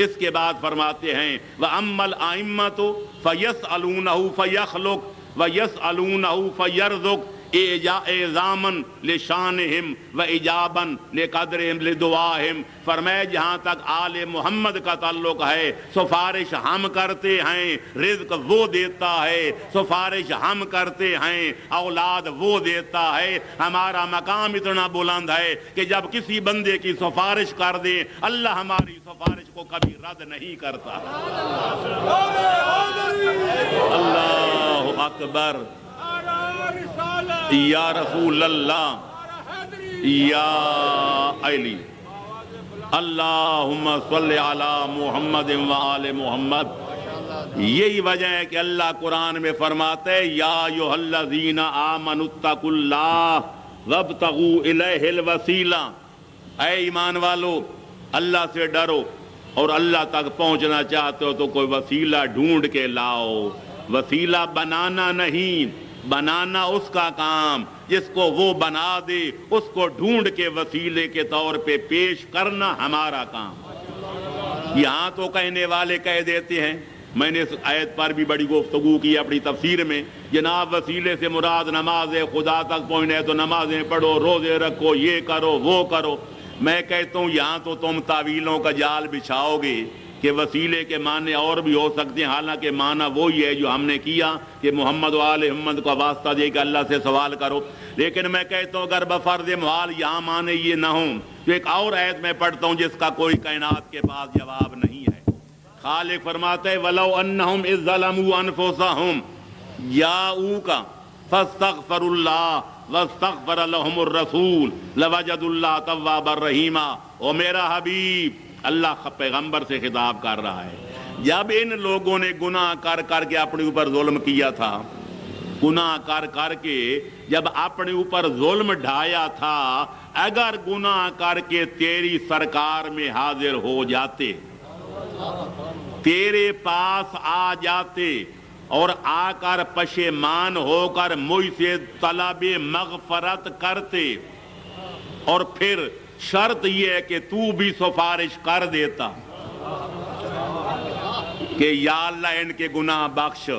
اس کے بعد فرماتے ہیں وَأَمَّا الْأَئِمَّةُ فَيَسْأَلُونَهُ فَيَخْلُقُ وَيَسْأَلُونَهُ فَيَرْزُقُ اعظاماً لشانہم و ایجاباً لقدرہم لدعاہم۔ فرمائے جہاں تک آل محمد کا تعلق ہے، سفارش ہم کرتے ہیں، رزق وہ دیتا ہے، سفارش ہم کرتے ہیں، اولاد وہ دیتا ہے۔ ہمارا مقام اتنا بلند ہے کہ جب کسی بندے کی سفارش کر دیں اللہ ہماری سفارش کو کبھی رد نہیں کرتا۔ اللہ اکبر، یا رسول اللہ، یا علی، اللہم صلی علی محمد و آل محمد۔ یہی وجہ ہے کہ اللہ قرآن میں فرماتے ہیں یا ایھا الذین آمنوا اتقوا اللہ وابتغوا الیہ الوسیلہ، اے ایمان والو اللہ سے ڈرو، اور اللہ تک پہنچنا چاہتے ہو تو کوئی وسیلہ ڈھونڈ کے لاؤ۔ وسیلہ بنانا نہیں، بنانا اس کا کام جس کو وہ بنا دے، اس کو ڈھونڈ کے وسیلے کے طور پہ پیش کرنا ہمارا کام۔ یہاں تو کہنے والے کہہ دیتے ہیں میں نے اس آیت پر بھی بڑی گفتگو کی اپنی تفسیر میں. جناب وسیلے سے مراد نماز ہے، خدا تک پہنچنا ہے تو نمازیں پڑھو، روزے رکھو، یہ کرو وہ کرو. میں کہتا ہوں یہاں تو تم تعویلوں کا جال بچھاؤ گے کہ وسیلے کے معنی اور بھی ہو سکتے ہیں، حالانکہ معنی وہی ہے جو ہم نے کیا کہ محمد و آل محمد کا واسطہ دے کے اللہ سے سوال کرو. لیکن میں کہتا ہوں اگر بفرض محال یہاں معنی یہ نہ ہوں تو ایک اور آیت میں پڑھتا ہوں جس کا کوئی کائنات کے پاس جواب نہیں ہے. خالق فرماتے ہیں وَلَوْ أَنَّهُمْ إِذْ ظَلَمُوا أَنفُسَهُمْ جَاءُوكَ فَاسْتَغْفَرُوا اللَّهَ وَاسْتَغْفَرَ لَهُمُ الرَّسُولُ لَوَجَدُوا اللَّهَ تَوَّابًا رَحِيمًا. او میرا حبیب، اللہ پیغمبر سے خطاب کر رہا ہے، جب ان لوگوں نے گناہ کر کر کے اپنے اوپر ظلم کیا تھا، گناہ کر کر کے جب اپنے اوپر ظلم ڈھایا تھا، اگر گناہ کر کے تیری سرکار میں حاضر ہو جاتے، تیرے پاس آ جاتے اور آ کر پشیمان ہو کر مجھ سے طلب مغفرت کرتے، اور پھر شرط یہ ہے کہ تو بھی سفارش کر دیتا کہ یا اللہ ان کے گناہ بخش،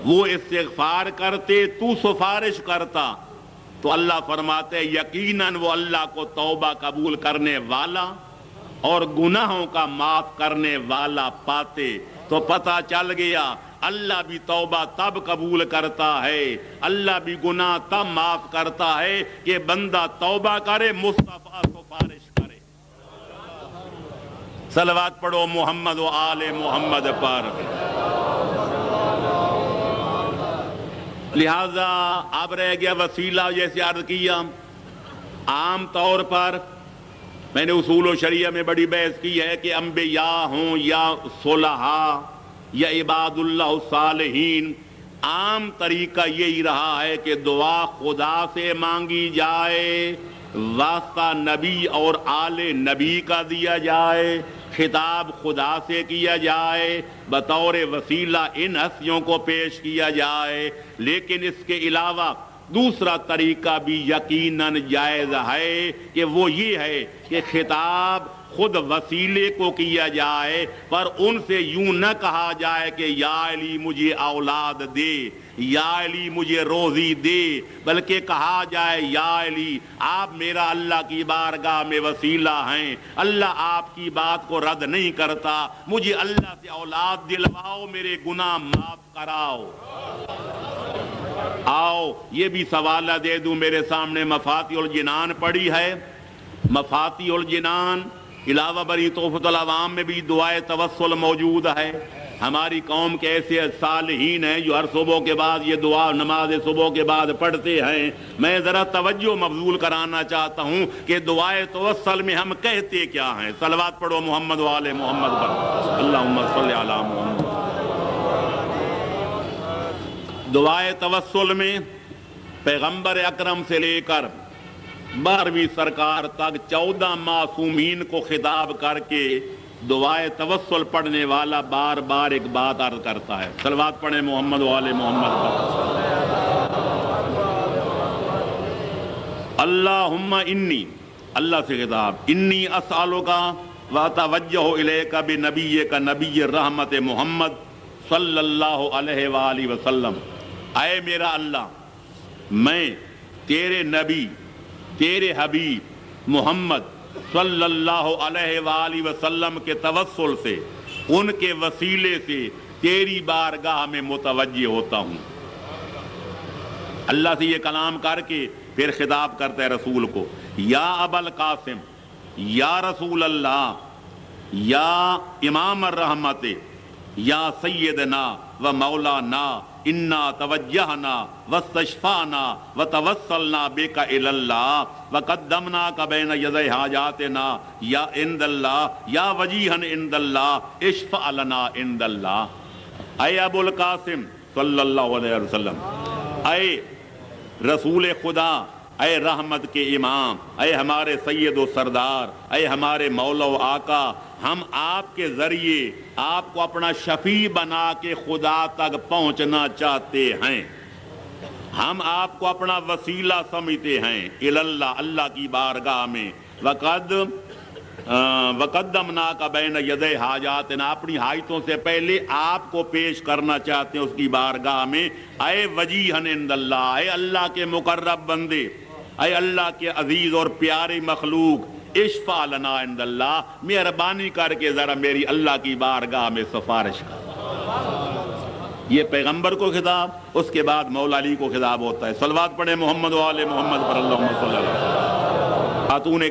وہ استغفار کرتے، تو سفارش کرتا، تو اللہ فرماتے ہیں یقیناً وہ اللہ کو توبہ قبول کرنے والا اور گناہوں کا معاف کرنے والا پاتے. تو پتہ چل گیا اللہ بھی توبہ تب قبول کرتا ہے، اللہ بھی گناہ تب معاف کرتا ہے کہ بندہ توبہ کرے، مصطفیٰ سفارش کرے. صلوات پڑھو محمد و آل محمد پر. لہذا اب رہ گیا وسیلہ. جیسے عرض کیا عام طور پر میں نے اصول و شریعہ میں بڑی بحث کی ہے کہ انبیاء ہوں یا صلحاء یا عباد اللہ الصالحین، عام طریقہ یہی رہا ہے کہ دعا خدا سے مانگی جائے، واسطہ نبی اور آل نبی کا دیا جائے، خطاب خدا سے کیا جائے، بطور وسیلہ ان ہستیوں کو پیش کیا جائے. لیکن اس کے علاوہ دوسرا طریقہ بھی یقیناً جائز ہے کہ وہ یہ ہے کہ خطاب خود وسیلے کو کیا جائے، پر ان سے یوں نہ کہا جائے کہ یا علی مجھے اولاد دے، یا علی مجھے روزی دے، بلکہ کہا جائے یا علی آپ میرا اللہ کی بارگاہ میں وسیلہ ہیں، اللہ آپ کی بات کو رد نہیں کرتا، مجھے اللہ سے اولاد دلواؤ، میرے گناہ معاف کراؤ. آؤ یہ بھی سوالہ دے دوں، میرے سامنے مفاتیح الجنان پڑی ہے. مفاتیح الجنان علاوہ بری تحفۃ العوام میں بھی دعائے توسل موجود ہے. ہماری قوم کے ایسے صالحین ہیں جو ہر صبح کے بعد یہ دعا نماز صبح کے بعد پڑھتے ہیں. میں ذرا توجہ مبذول کرانا چاہتا ہوں کہ دعائے توسل میں ہم کہتے کیا ہیں. صلوات پڑھو محمد و آل محمد پر. اللہم صلی علی محمد. دعائے توسل میں پیغمبر اکرم سے لے کر 12ویں سرکار تک 14 معصومین کو خطاب کر کے دعائے توسل پڑھنے والا بار بار ایک بات عرض کرتا ہے. صلوات پڑھیں محمد و آل محمد پر. اللہم انی، اللہ سے خطاب، انی اسألک واتوجہ الیک بنبیک نبی الرحمت محمد صلی اللہ علیہ وآلہ وسلم. اے میرا اللہ، میں تیرے نبی، تیرے حبیب محمد صلی اللہ علیہ وآلہ وسلم کے توسل سے، ان کے وسیلے سے تیری بارگاہ میں متوجہ ہوتا ہوں. اللہ سے یہ کلام کر کے پھر خطاب کرتا ہے رسول کو، یا ابا القاسم، یا رسول اللہ، یا امام الرحمت، یا سیدنا و مولانا، انا توجہنا واستشفانا وتوسلنا بک الی اللہ وقدمناک بین یدی حاجاتنا یا عند اللہ یا وجیہا عند اللہ اشفع لنا عند اللہ. اے ابو القاسم صلی اللہ علیہ وسلم، اے رسول خدا، اے رحمت کے امام، اے ہمارے سید و سردار، اے ہمارے مولا و آقا، ہم آپ کے ذریعے آپ کو اپنا شفیع بنا کے خدا تک پہنچنا چاہتے ہیں. ہم آپ کو اپنا وسیلہ سمجھتے ہیں اللہ، اللہ کی بارگاہ میں. وقد وقدمناک بین یدی حاجاتنا، اپنی حاجتوں سے پہلے آپ کو پیش کرنا چاہتے ہیں اس کی بارگاہ میں، اے وجیہن عند اللہ، اے اللہ کے مقرب بندے، اے اللہ کے عزیز اور پیارے مخلوق، اشفع لنا عند اللہ، مہربانی کر کے ذرا میری اللہ کی بارگاہ میں سفارش کر۔ یہ پیغمبر کو خطاب، اس کے بعد مولا علی کو خطاب ہوتا ہے۔ صلوات پڑھیں محمد و آل محمد پر، اللہم صلی اللہ علیہ وسلم۔ خاتون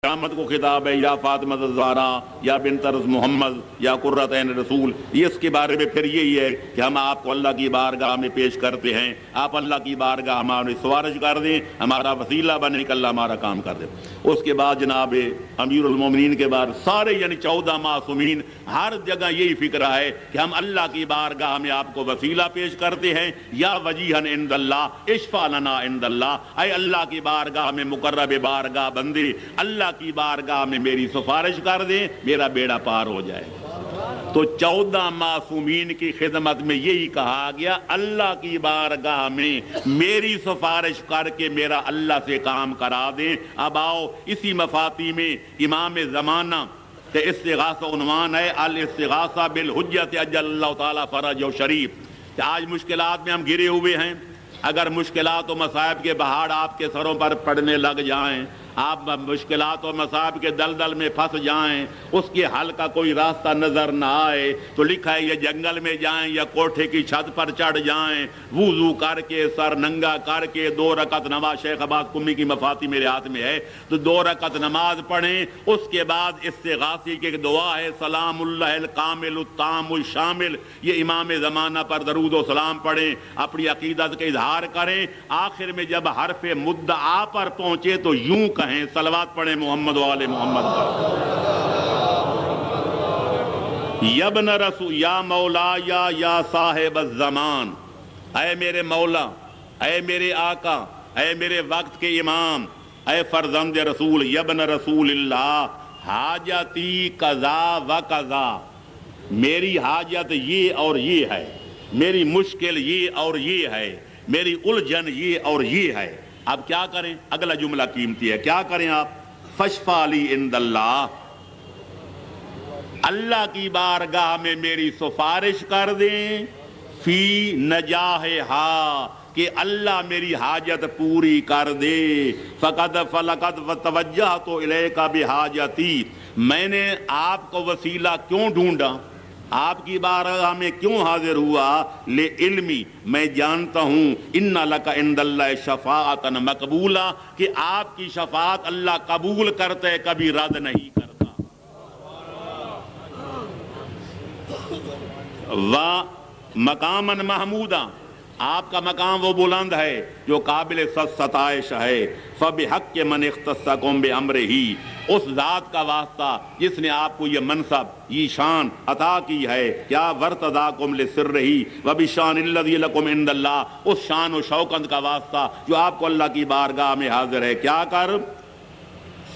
قیامت کو خطاب ہے، یا فاطمہ الزہرا، یا بنت محمد، یا قرۃ عین رسول۔ یہ اس کے بارے میں پھر یہی ہے کہ ہم آپ کو اللہ کی بارگاہ میں پیش کرتے ہیں، آپ اللہ کی بارگاہ ہماری سفارش کر دیں، ہمارا وسیلہ بنے کہ اللہ ہمارا کام کر دے۔ اس کے بعد جناب امیر المومنین کے بعد سارے یعنی 14 معصومین، ہر جگہ یہی فکر ہے کہ ہم اللہ کی بارگاہ میں آپ کو وسیلہ پیش کرتے ہیں، یا وجیہن عند اللہ اشفع لنا عند اللہ، اے اللہ کی بارگاہ میں مقرب بارگاہ بندے، اللہ کی بارگاہ میں میری سفارش کر دیں، میرا بیڑا پار ہو جائے۔ تو 14 معصومین کی خدمت میں یہی کہا گیا، اللہ کی بارگاہ میں میری سفارش کر کے میرا اللہ سے کام کرا دیں۔ اب آؤ اسی مفاتی میں امام زمانہ کہ استغاثہ عنوان ہے، الاستغاثہ بالحجت اجل اللہ تعالیٰ فرج و شریف۔ آج مشکلات میں ہم گرے ہوئے ہیں، اگر مشکلات و مصائب کے پہاڑ آپ کے سروں پر پڑنے لگ جائیں، آپ مشکلات و مصائب کے دلدل میں پھنس جائیں، اس کے حل کا کوئی راستہ نظر نہ آئے، تو لکھا ہے یہ جنگل میں جائیں یا کوٹھے کی چھت پر چڑھ جائیں، وضو کر کے سر ننگا کر کے 2 رکعت نماز، شیخ عباس قمی کی مفاتی میرے ہاتھ میں ہے، تو 2 رکعت نماز پڑھیں، اس کے بعد استغاثی کی دعا ہے سلام اللہ الکامل التام الشامل، یہ امام زمانہ پر درود و سلام پڑھیں، اپنی عقیدت کا اظہار کریں، آخر میں جب حرف مدعا پر پہنچے تو یوں کہیں، صلوات پڑھیں محمد و آل محمد پر۔ یبن رسول یا مولا یا صاحب الزمان، اے میرے مولا، اے میرے آقا، اے میرے وقت کے امام، اے فرزند رسول، یبن رسول اللہ، حاجتی قضا و قضا، میری حاجت یہ اور یہ ہے، میری مشکل یہ اور یہ ہے، میری الجھن یہ اور یہ ہے۔ اب کیا کریں؟ اگلا جملہ قیمتی ہے، کیا کریں آپ؟ فشفع لی عند اللہ، اللہ کی بارگاہ میں میری سفارش کر دیں، فی نجاحہا، کہ اللہ میری حاجت پوری کر دے، فقد فلقد وتوجہت الیک بحاجتی، میں نے آپ کو وسیلہ کیوں ڈھونڈا، آپ کی بارگاہ میں کیوں حاضر ہوا؟ لعلمی، میں جانتا ہوں، ان لک عند اللہ شفاعۃ مقبولہ، کہ آپ کی شفاعت اللہ قبول کرتا ہے، کبھی رد نہیں کرتا۔ مقاما محمودا، آپ کا مقام وہ بلند ہے جو قابل ستائش ہے، فبحق من اختصکم بامرہ، اس ذات کا واسطہ جس نے آپ کو یہ منصب، یہ شان عطا کی ہے، کیا ورتضاکم لسرہ وبشان الذی لکم عند اللہ، اس شان و شوکت کا واسطہ جو آپ کو اللہ کی بارگاہ میں حاضر ہے، کیا کر؟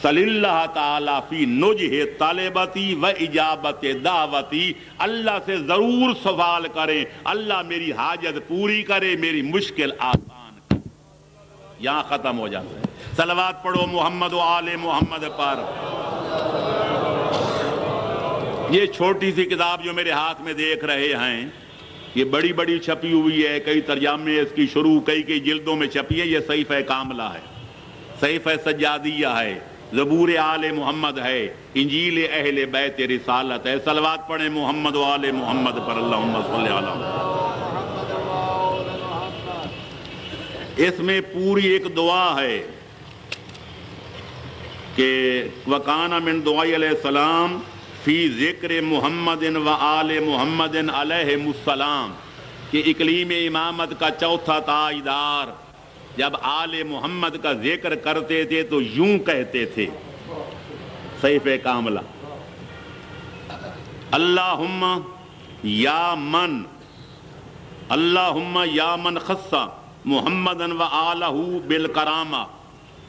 صلی اللہ تعالیٰ فی نجہ طالبتی و اجابت دعوتی، اللہ سے ضرور سوال کریں، اللہ میری حاجت پوری کرے، میری مشکل آسان کرے۔ یہاں ختم ہو جاتا ہے۔ صلوات پڑھو محمد و آل محمد پر۔ یہ چھوٹی سی کتاب جو میرے ہاتھ میں دیکھ رہے ہیں، یہ بڑی بڑی چھپی ہوئی ہے، کئی ترجمے اس کی شروع کئی جلدوں میں چھپی ہے۔ یہ صحیفہ کاملہ ہے، صحیفہ سجادیہ ہے، زبور آل محمد ہے، انجیل اہل بیت رسالت ہے۔ صلوات پڑھیں محمد و آل محمد پر، اللہم صلی علی محمد۔ اس میں پوری ایک دعا ہے کہ وَقَانَ مِن دعاء علیہ السلام فی ذکر محمد و آل محمد علیہم السلام، کہ اقلیم امامت کا چوتھا تاجدار جب آل محمد کا ذکر کرتے تھے تو یوں کہتے تھے، صحیفہ کاملہ، اللہم یا من خص محمد و آلہ بالکرامہ،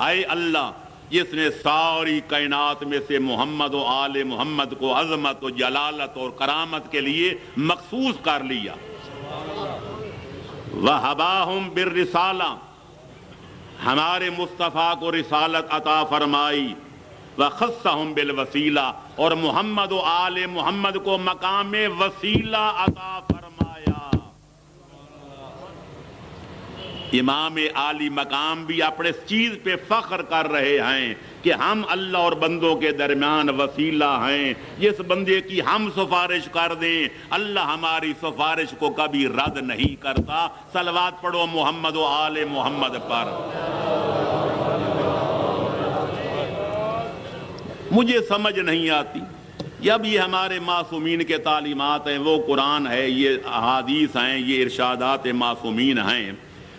اے اللہ جس نے ساری کائنات میں سے محمد و آل محمد کو عظمت و جلالت اور کرامت کے لیے مخصوص کر لیا، وَحَبَاهُمْ بِالرِّسَالَةِ، ہمارے مصطفیٰ کو رسالت عطا فرمائی، وخصہم بالوسیلہ، اور محمد و آل محمد کو مقام وسیلہ عطا فرمایا۔ امام عالی مقام بھی اپنے اس چیز پہ فخر کر رہے ہیں کہ ہم اللہ اور بندوں کے درمیان وسیلہ ہیں، جس بندے کی ہم سفارش کر دیں اللہ ہماری سفارش کو کبھی رد نہیں کرتا۔ صلوات پڑھو محمد و آل محمد پر۔ مجھے سمجھ نہیں آتی، جب یہ ہمارے معصومین کے تعلیمات ہیں، وہ قرآن ہے، یہ احادیث ہیں، یہ ارشادات معصومین ہیں،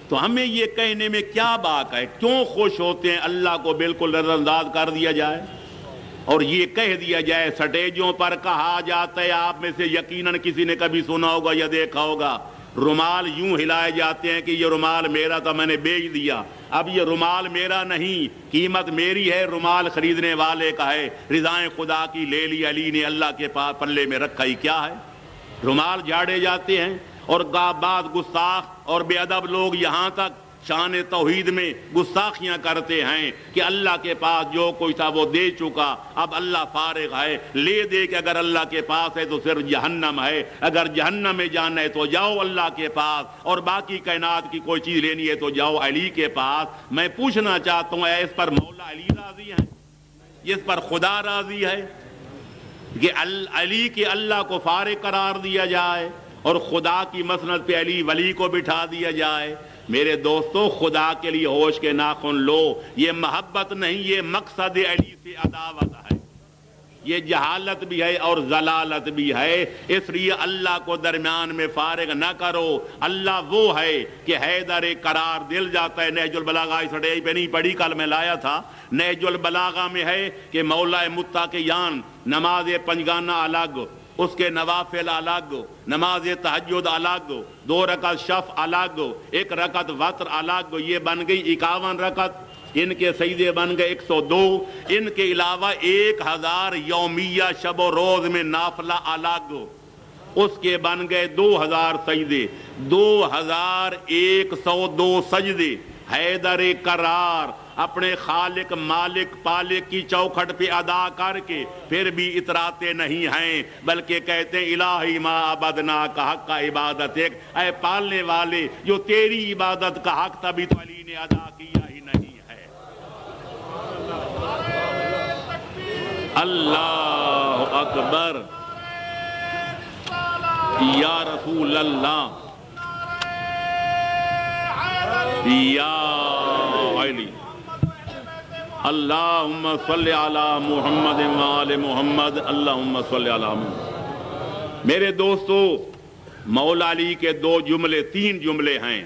تو ہمیں یہ کہنے میں کیا بات ہے؟ کیوں خوش ہوتے ہیں اللہ کو بالکل نظر انداز کر دیا جائے اور یہ کہہ دیا جائے؟ سٹیجوں پر کہا جاتا ہے، آپ میں سے یقیناً کسی نے کبھی سنا ہوگا یا دیکھا ہوگا، رومال یوں ہلائے جاتے ہیں کہ یہ رومال میرا تھا، میں نے بیچ دیا، اب یہ رومال میرا نہیں، قیمت میری ہے، رومال خریدنے والے کا ہے، رضائیں خدا کی لے لی علی نے، اللہ کے پاس پلے میں رکھا ہی کیا ہے؟ رومال جھاڑے جاتے ہیں، اور بعض گستاخ اور بے ادب لوگ یہاں تک شان توحید میں گستاخیاں کرتے ہیں کہ اللہ کے پاس جو کوئی تھا وہ دے چکا، اب اللہ فارغ ہے، لے دے کہ اگر اللہ کے پاس ہے تو صرف جہنم ہے، اگر جہنم میں جانا ہے تو جاؤ اللہ کے پاس، اور باقی کائنات کی کوئی چیز لینی ہے تو جاؤ علی کے پاس۔ میں پوچھنا چاہتا ہوں، اس پر مولا علی راضی ہیں؟ اس پر خدا راضی ہے کہ علی کے اللہ کو فارغ قرار دیا جائے اور خدا کی مسند پہ علی ولی کو بٹھا دیا جائے؟ میرے دوستو، خدا کے لیے ہوش کے ناخن لو، یہ محبت نہیں، یہ مقصد علی سے عداوت ہے، یہ جہالت بھی ہے اور ضلالت بھی ہے، اس لیے اللہ کو درمیان میں فارغ نہ کرو۔ اللہ وہ ہے کہ حیدر قرار دل جاتا ہے۔ نہج البلاغہ اس سٹیج پہ نہیں پڑھی، کل میں لایا تھا، نہج البلاغہ میں ہے کہ مولا متقیان نماز پنجگانہ الگ، اس کے نوافل الگ، نماز تہجد الگ، 2 رکعت شفع الگ، 1 رکعت وتر الگ، یہ بن گئی 51 رکعت، ان کے سجدے بن گئے 102، ان کے علاوہ 1000 یومیہ شب و روز میں نافلہ الگ، اس کے بن گئے 2000 سجدے، 2102 سجدے حیدر قرار اپنے خالق مالک پالک کی چوکھٹ پہ ادا کر کے پھر بھی اتراتے نہیں ہیں، بلکہ کہتے ہیں الہی ما عبدنا کا حق کا عبادت ایک، اے پالنے والے جو تیری عبادت کا حق تھا بھی تو علی نے ادا کیا ہی نہیں ہے۔ اللہ اکبر، یا رسول اللہ، یا علی، اللہم صلی علی محمد وآل محمد، اللہم صلی علی محمد۔ میرے دوستو، مولا علی کے 3 جملے ہیں،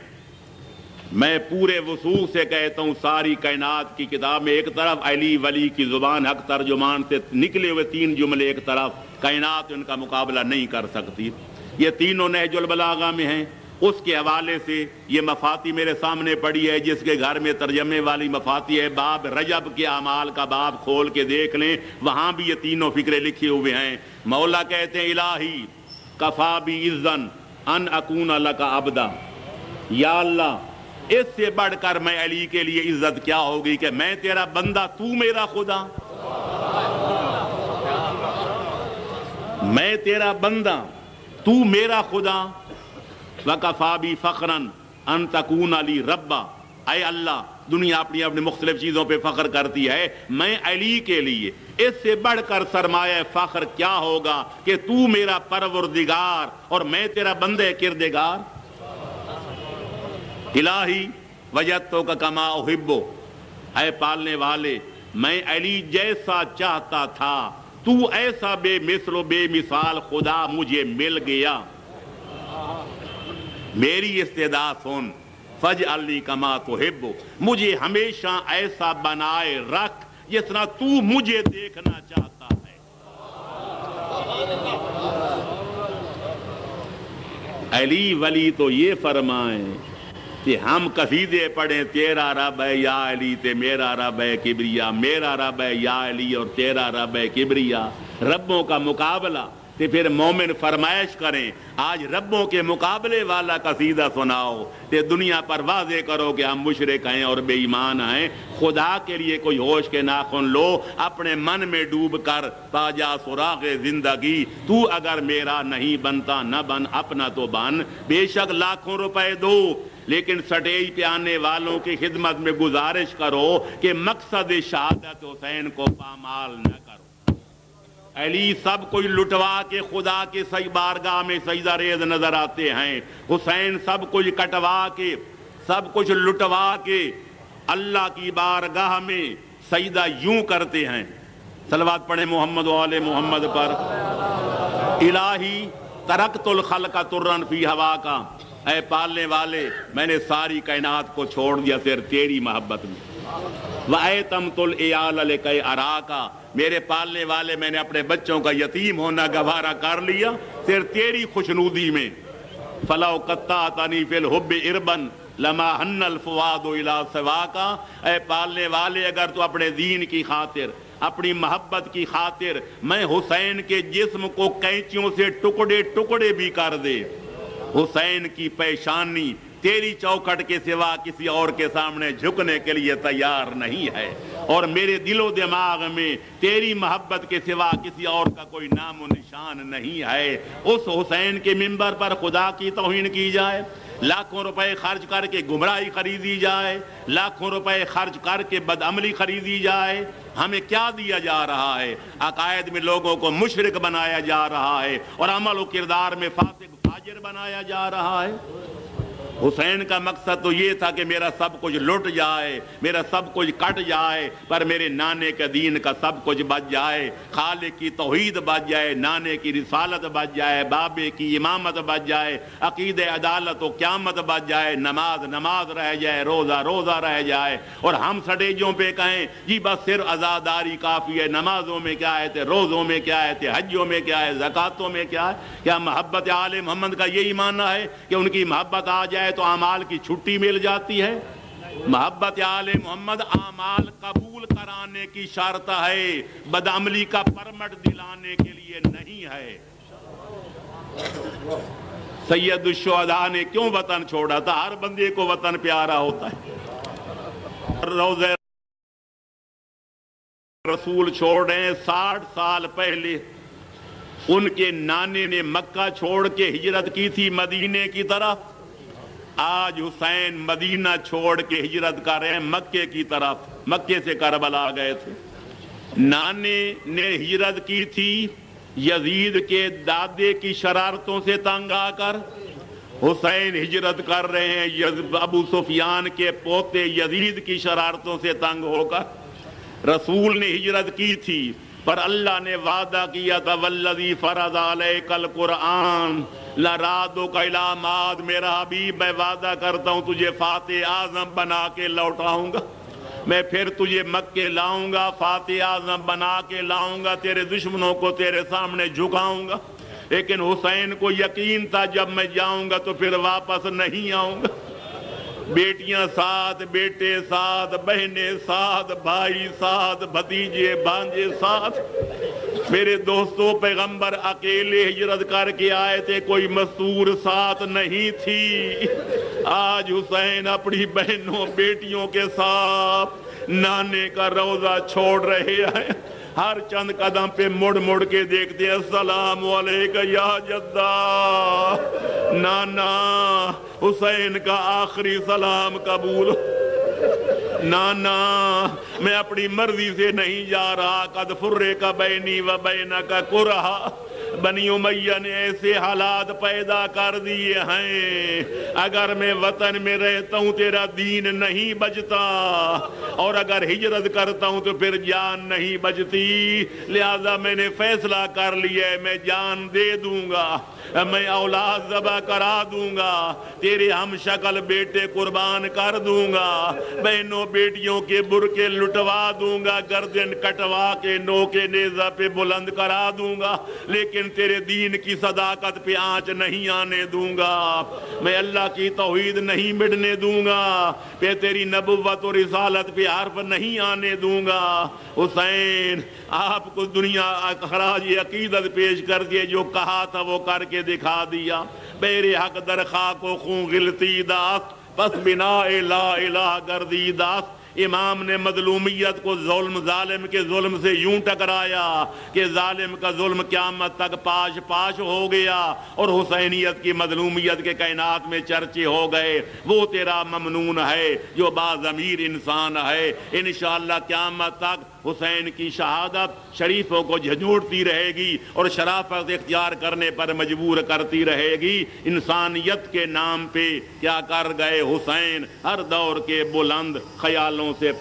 میں پورے وضوح سے کہتا ہوں، ساری کائنات کی کتاب میں ایک طرف علی ولی کی زبان حق ترجمان سے نکلے ہوئے 3 جملے، ایک طرف کائنات ان کا مقابلہ نہیں کر سکتی، یہ تینوں نہج البلاغہ میں ہیں۔ اس کے حوالے سے یہ مفاتی میرے سامنے پڑی ہے، جس کے گھر میں ترجمے والی مفاتی ہے، باب رجب کے اعمال کا باب کھول کے دیکھ لیں، وہاں بھی یہ تینوں فکرے لکھے ہوئے ہیں۔ مولا کہتے ہیں الہی کفا بی اذن ان اکون لک عبدا، یا اللہ اس سے بڑھ کر میں علی کے لیے عزت کیا ہوگی کہ میں تیرا بندہ، تو میرا خدا، میں تیرا بندہ، تو میرا خدا۔ وَكَفَى بِي فَخْرًا أَن تَكُونَ لِي رَبًّا، اے اللہ دنیا اپنی مختلف چیزوں پہ فخر کرتی ہے، میں علی کے لیے اس سے بڑھ کر سرمایہ فخر کیا ہوگا کہ تو میرا پروردگار اور میں تیرا بندہ کردگار۔ الہی وجدتک کما احب، اے پالنے والے میں علی جیسا چاہتا تھا، تو ایسا بے مثل و بے مثال خدا مجھے مل گیا، میری استعداد سن، فاجعلنی کما تحب، مجھے ہمیشہ ایسا بنائے رکھ جس طرح تو مجھے دیکھنا چاہتا ہے۔ علی ولی تو یہ فرمائیں کہ ہم قصیدے پڑھیں، تیرا رب ہے یا علی تے میرا رب ہے کبریا، میرا رب ہے یا علی اور تیرا رب ہے کبریا، ربوں کا مقابلہ تو پھر مومن فرمائش کریں آج ربوں کے مقابلے والا قصیدہ سناؤ، تو دنیا پر واضح کرو کہ ہم مشرک ہیں اور بے ایمان ہیں۔ خدا کے لیے کوئی ہوش کے ناخن لو، اپنے من میں ڈوب کر تاجا سراغ زندگی، تو اگر میرا نہیں بنتا نہ بن، اپنا تو بن۔ بے شک لاکھوں روپے دو، لیکن سٹیج پہ آنے والوں کی خدمت میں گزارش کرو کہ مقصد شہادت حسین کو پامال نہ کرو۔ علی سب کچھ لٹوا کے خدا کے صحیح بارگاہ میں سجدہ ریز نظر آتے ہیں، حسین سب کچھ کٹوا کے، سب کچھ لٹوا کے اللہ کی بارگاہ میں سجدہ یوں کرتے ہیں۔ صلوات پڑھیں محمد و آل محمد پر۔ الہی ترکت الخلق ترن فی ہوا کا، اے پالنے والے میں نے ساری کائنات کو چھوڑ دیا صرف تیری محبت میں۔ وَأَيْتَمْتُ الْعِيَالَ لِكَيْ أَرَاكَ، میرے پالنے والے میں نے اپنے بچوں کا یتیم ہونا گوارا کر لیا صرف تیری خوشنودی میں۔ فَلَوْ قَطَّعْتَنِي فِي الْحُبِّ إِرْبًا لَمَا حَنَّ الْفُؤَادُ إِلَىٰ سِوَاكَ، اے پالنے والے اگر تو اپنے دین کی خاطر، اپنی محبت کی خاطر میں حسین کے جسم کو کینچیوں سے ٹکڑے ٹکڑے بھی کر دے، حسین کی پیشانی تیری چوکھٹ کے سوا کسی اور کے سامنے جھکنے کے لیے تیار نہیں ہے، اور میرے دل و دماغ میں تیری محبت کے سوا کسی اور کا کوئی نام و نشان نہیں ہے۔ اس حسین کے منبر پر خدا کی توہین کی جائے، لاکھوں روپے خرچ کر کے گمراہی خریدی جائے، لاکھوں روپے خرچ کر کے بدعملی خریدی جائے، ہمیں کیا دیا جا رہا ہے؟ عقائد میں لوگوں کو مشرک بنایا جا رہا ہے اور عمل و کردار میں فاسق فاجر بنایا جا رہا ہے۔ حسین کا مقصد تو یہ تھا کہ میرا سب کچھ لٹ جائے، میرا سب کچھ کٹ جائے، پر میرے نانے کے دین کا سب کچھ بچ جائے، خالق کی توحید بچ جائے، نانے کی رسالت بچ جائے، بابے کی امامت بچ جائے، عقید عدالت و قیامت بچ جائے، نماز نماز رہ جائے، روزہ روزہ رہ جائے، اور ہم سٹیجوں پہ کہیں جی بس صرف عزاداری کافی ہے، نمازوں میں کیا ہے تھے، روزوں میں کیا ہے تھے، حجوں میں کیا ہے، زکاتوں میں کیا ہے؟ کیا محبت آل محمد کا یہی ماننا ہے کہ ان کی محبت آ جائے تو اعمال کی چھٹی مل جاتی ہے؟ محبت آل محمد اعمال قبول کرانے کی شرط ہے، بدعملی کا پرمٹ دلانے کے لیے نہیں ہے۔ سید الشہداء نے کیوں وطن چھوڑا تھا؟ ہر بندے کو وطن پیارا ہوتا ہے۔ روزہ رسول چھوڑ رہے ہیں 60 سال پہلے ان کے نانے نے مکہ چھوڑ کے ہجرت کی تھی مدینے کی طرف، آج حسین مدینہ چھوڑ کے ہجرت کر رہے ہیں مکے کی طرف، مکے سے کربلا گئے تھے۔ نانے نے ہجرت کی تھی یزید کے دادے کی شرارتوں سے تنگ آ کر، حسین ہجرت کر رہے ہیں ابو سفیان کے پوتے یزید کی شرارتوں سے تنگ ہو کر۔ رسول نے ہجرت کی تھی پر اللہ نے وعدہ کیا تھا والذی فرض علیک القرآن لرادک الی معاد، میرا حبیب میں وعدہ کرتا ہوں تجھے فاتح اعظم بنا کے لوٹاؤں گا، میں پھر تجھے مکے لاؤں گا، فاتح اعظم بنا کے لاؤں گا، تیرے دشمنوں کو تیرے سامنے جھکاؤں گا۔ لیکن حسین کو یقین تھا جب میں جاؤں گا تو پھر واپس نہیں آؤں گا، بیٹیاں ساتھ، بیٹے ساتھ، بہنیں ساتھ، بھائی ساتھ، بھتیجے بھانجے ساتھ۔ میرے دوستوں پیغمبر اکیلے ہجرت کر کے آئے تھے، کوئی مستور ساتھ نہیں تھی۔ آج حسین اپنی بہنوں بیٹیوں کے ساتھ نانے کا روضہ چھوڑ رہے ہیں، ہر چند قدم پہ مڑ مڑ کے دیکھتے ہیں السلام علیکم یا جدہ، نانا حسین کا آخری سلام قبول۔ نانا میں اپنی مرضی سے نہیں جا رہا، قد فرق بینی و بینک کرہا، بنی امیہ نے ایسے حالات پیدا کر دیے ہیں، اگر میں وطن میں رہتا ہوں تیرا دین نہیں بچتا، اور اگر ہجرت کرتا ہوں تو پھر جان نہیں بچتی، لہذا میں نے فیصلہ کر لیا ہے میں جان دے دوں گا، میں اولاد ذبح کرا دوں گا، تیرے ہم شکل بیٹے قربان کر دوں گا، بہنوں بیٹیوں کے برقے لٹوا دوں گا، گردن کٹوا کے نوکے نیزہ پہ بلند کرا دوں گا، لیکن تیرے دین کی صداقت پہ آنچ نہیں آنے دوں گا، میں اللہ کی توحید نہیں مٹنے دوں گا، پہ تیری نبوت اور رسالت پہ حرف نہیں آنے دوں گا۔ حسین آپ کو دنیا خراج عقیدت پیش کر دیے، جو کہا تھا وہ کر کے دکھا دیا۔ میرے حق در خاک و خون غلطی داست، پس بنا لا الہ گردی داست۔ امام نے مظلومیت کو ظالم کے ظلم سے یوں ٹکرایا کہ ظالم کا ظلم قیامت تک پاش پاش ہو گیا، اور حسینیت کی مظلومیت کے کائنات میں چرچے ہو گئے۔ وہ تیرا ممنون ہے جو باضمیر انسان ہے۔ انشاءاللہ قیامت تک حسین کی شہادت شریفوں کو جھنجھوڑتی رہے گی اور شرافت اختیار کرنے پر مجبور کرتی رہے گی۔ انسانیت کے نام پہ کیا کر گئے حسین، ہر دور کے بلند خیالوں سے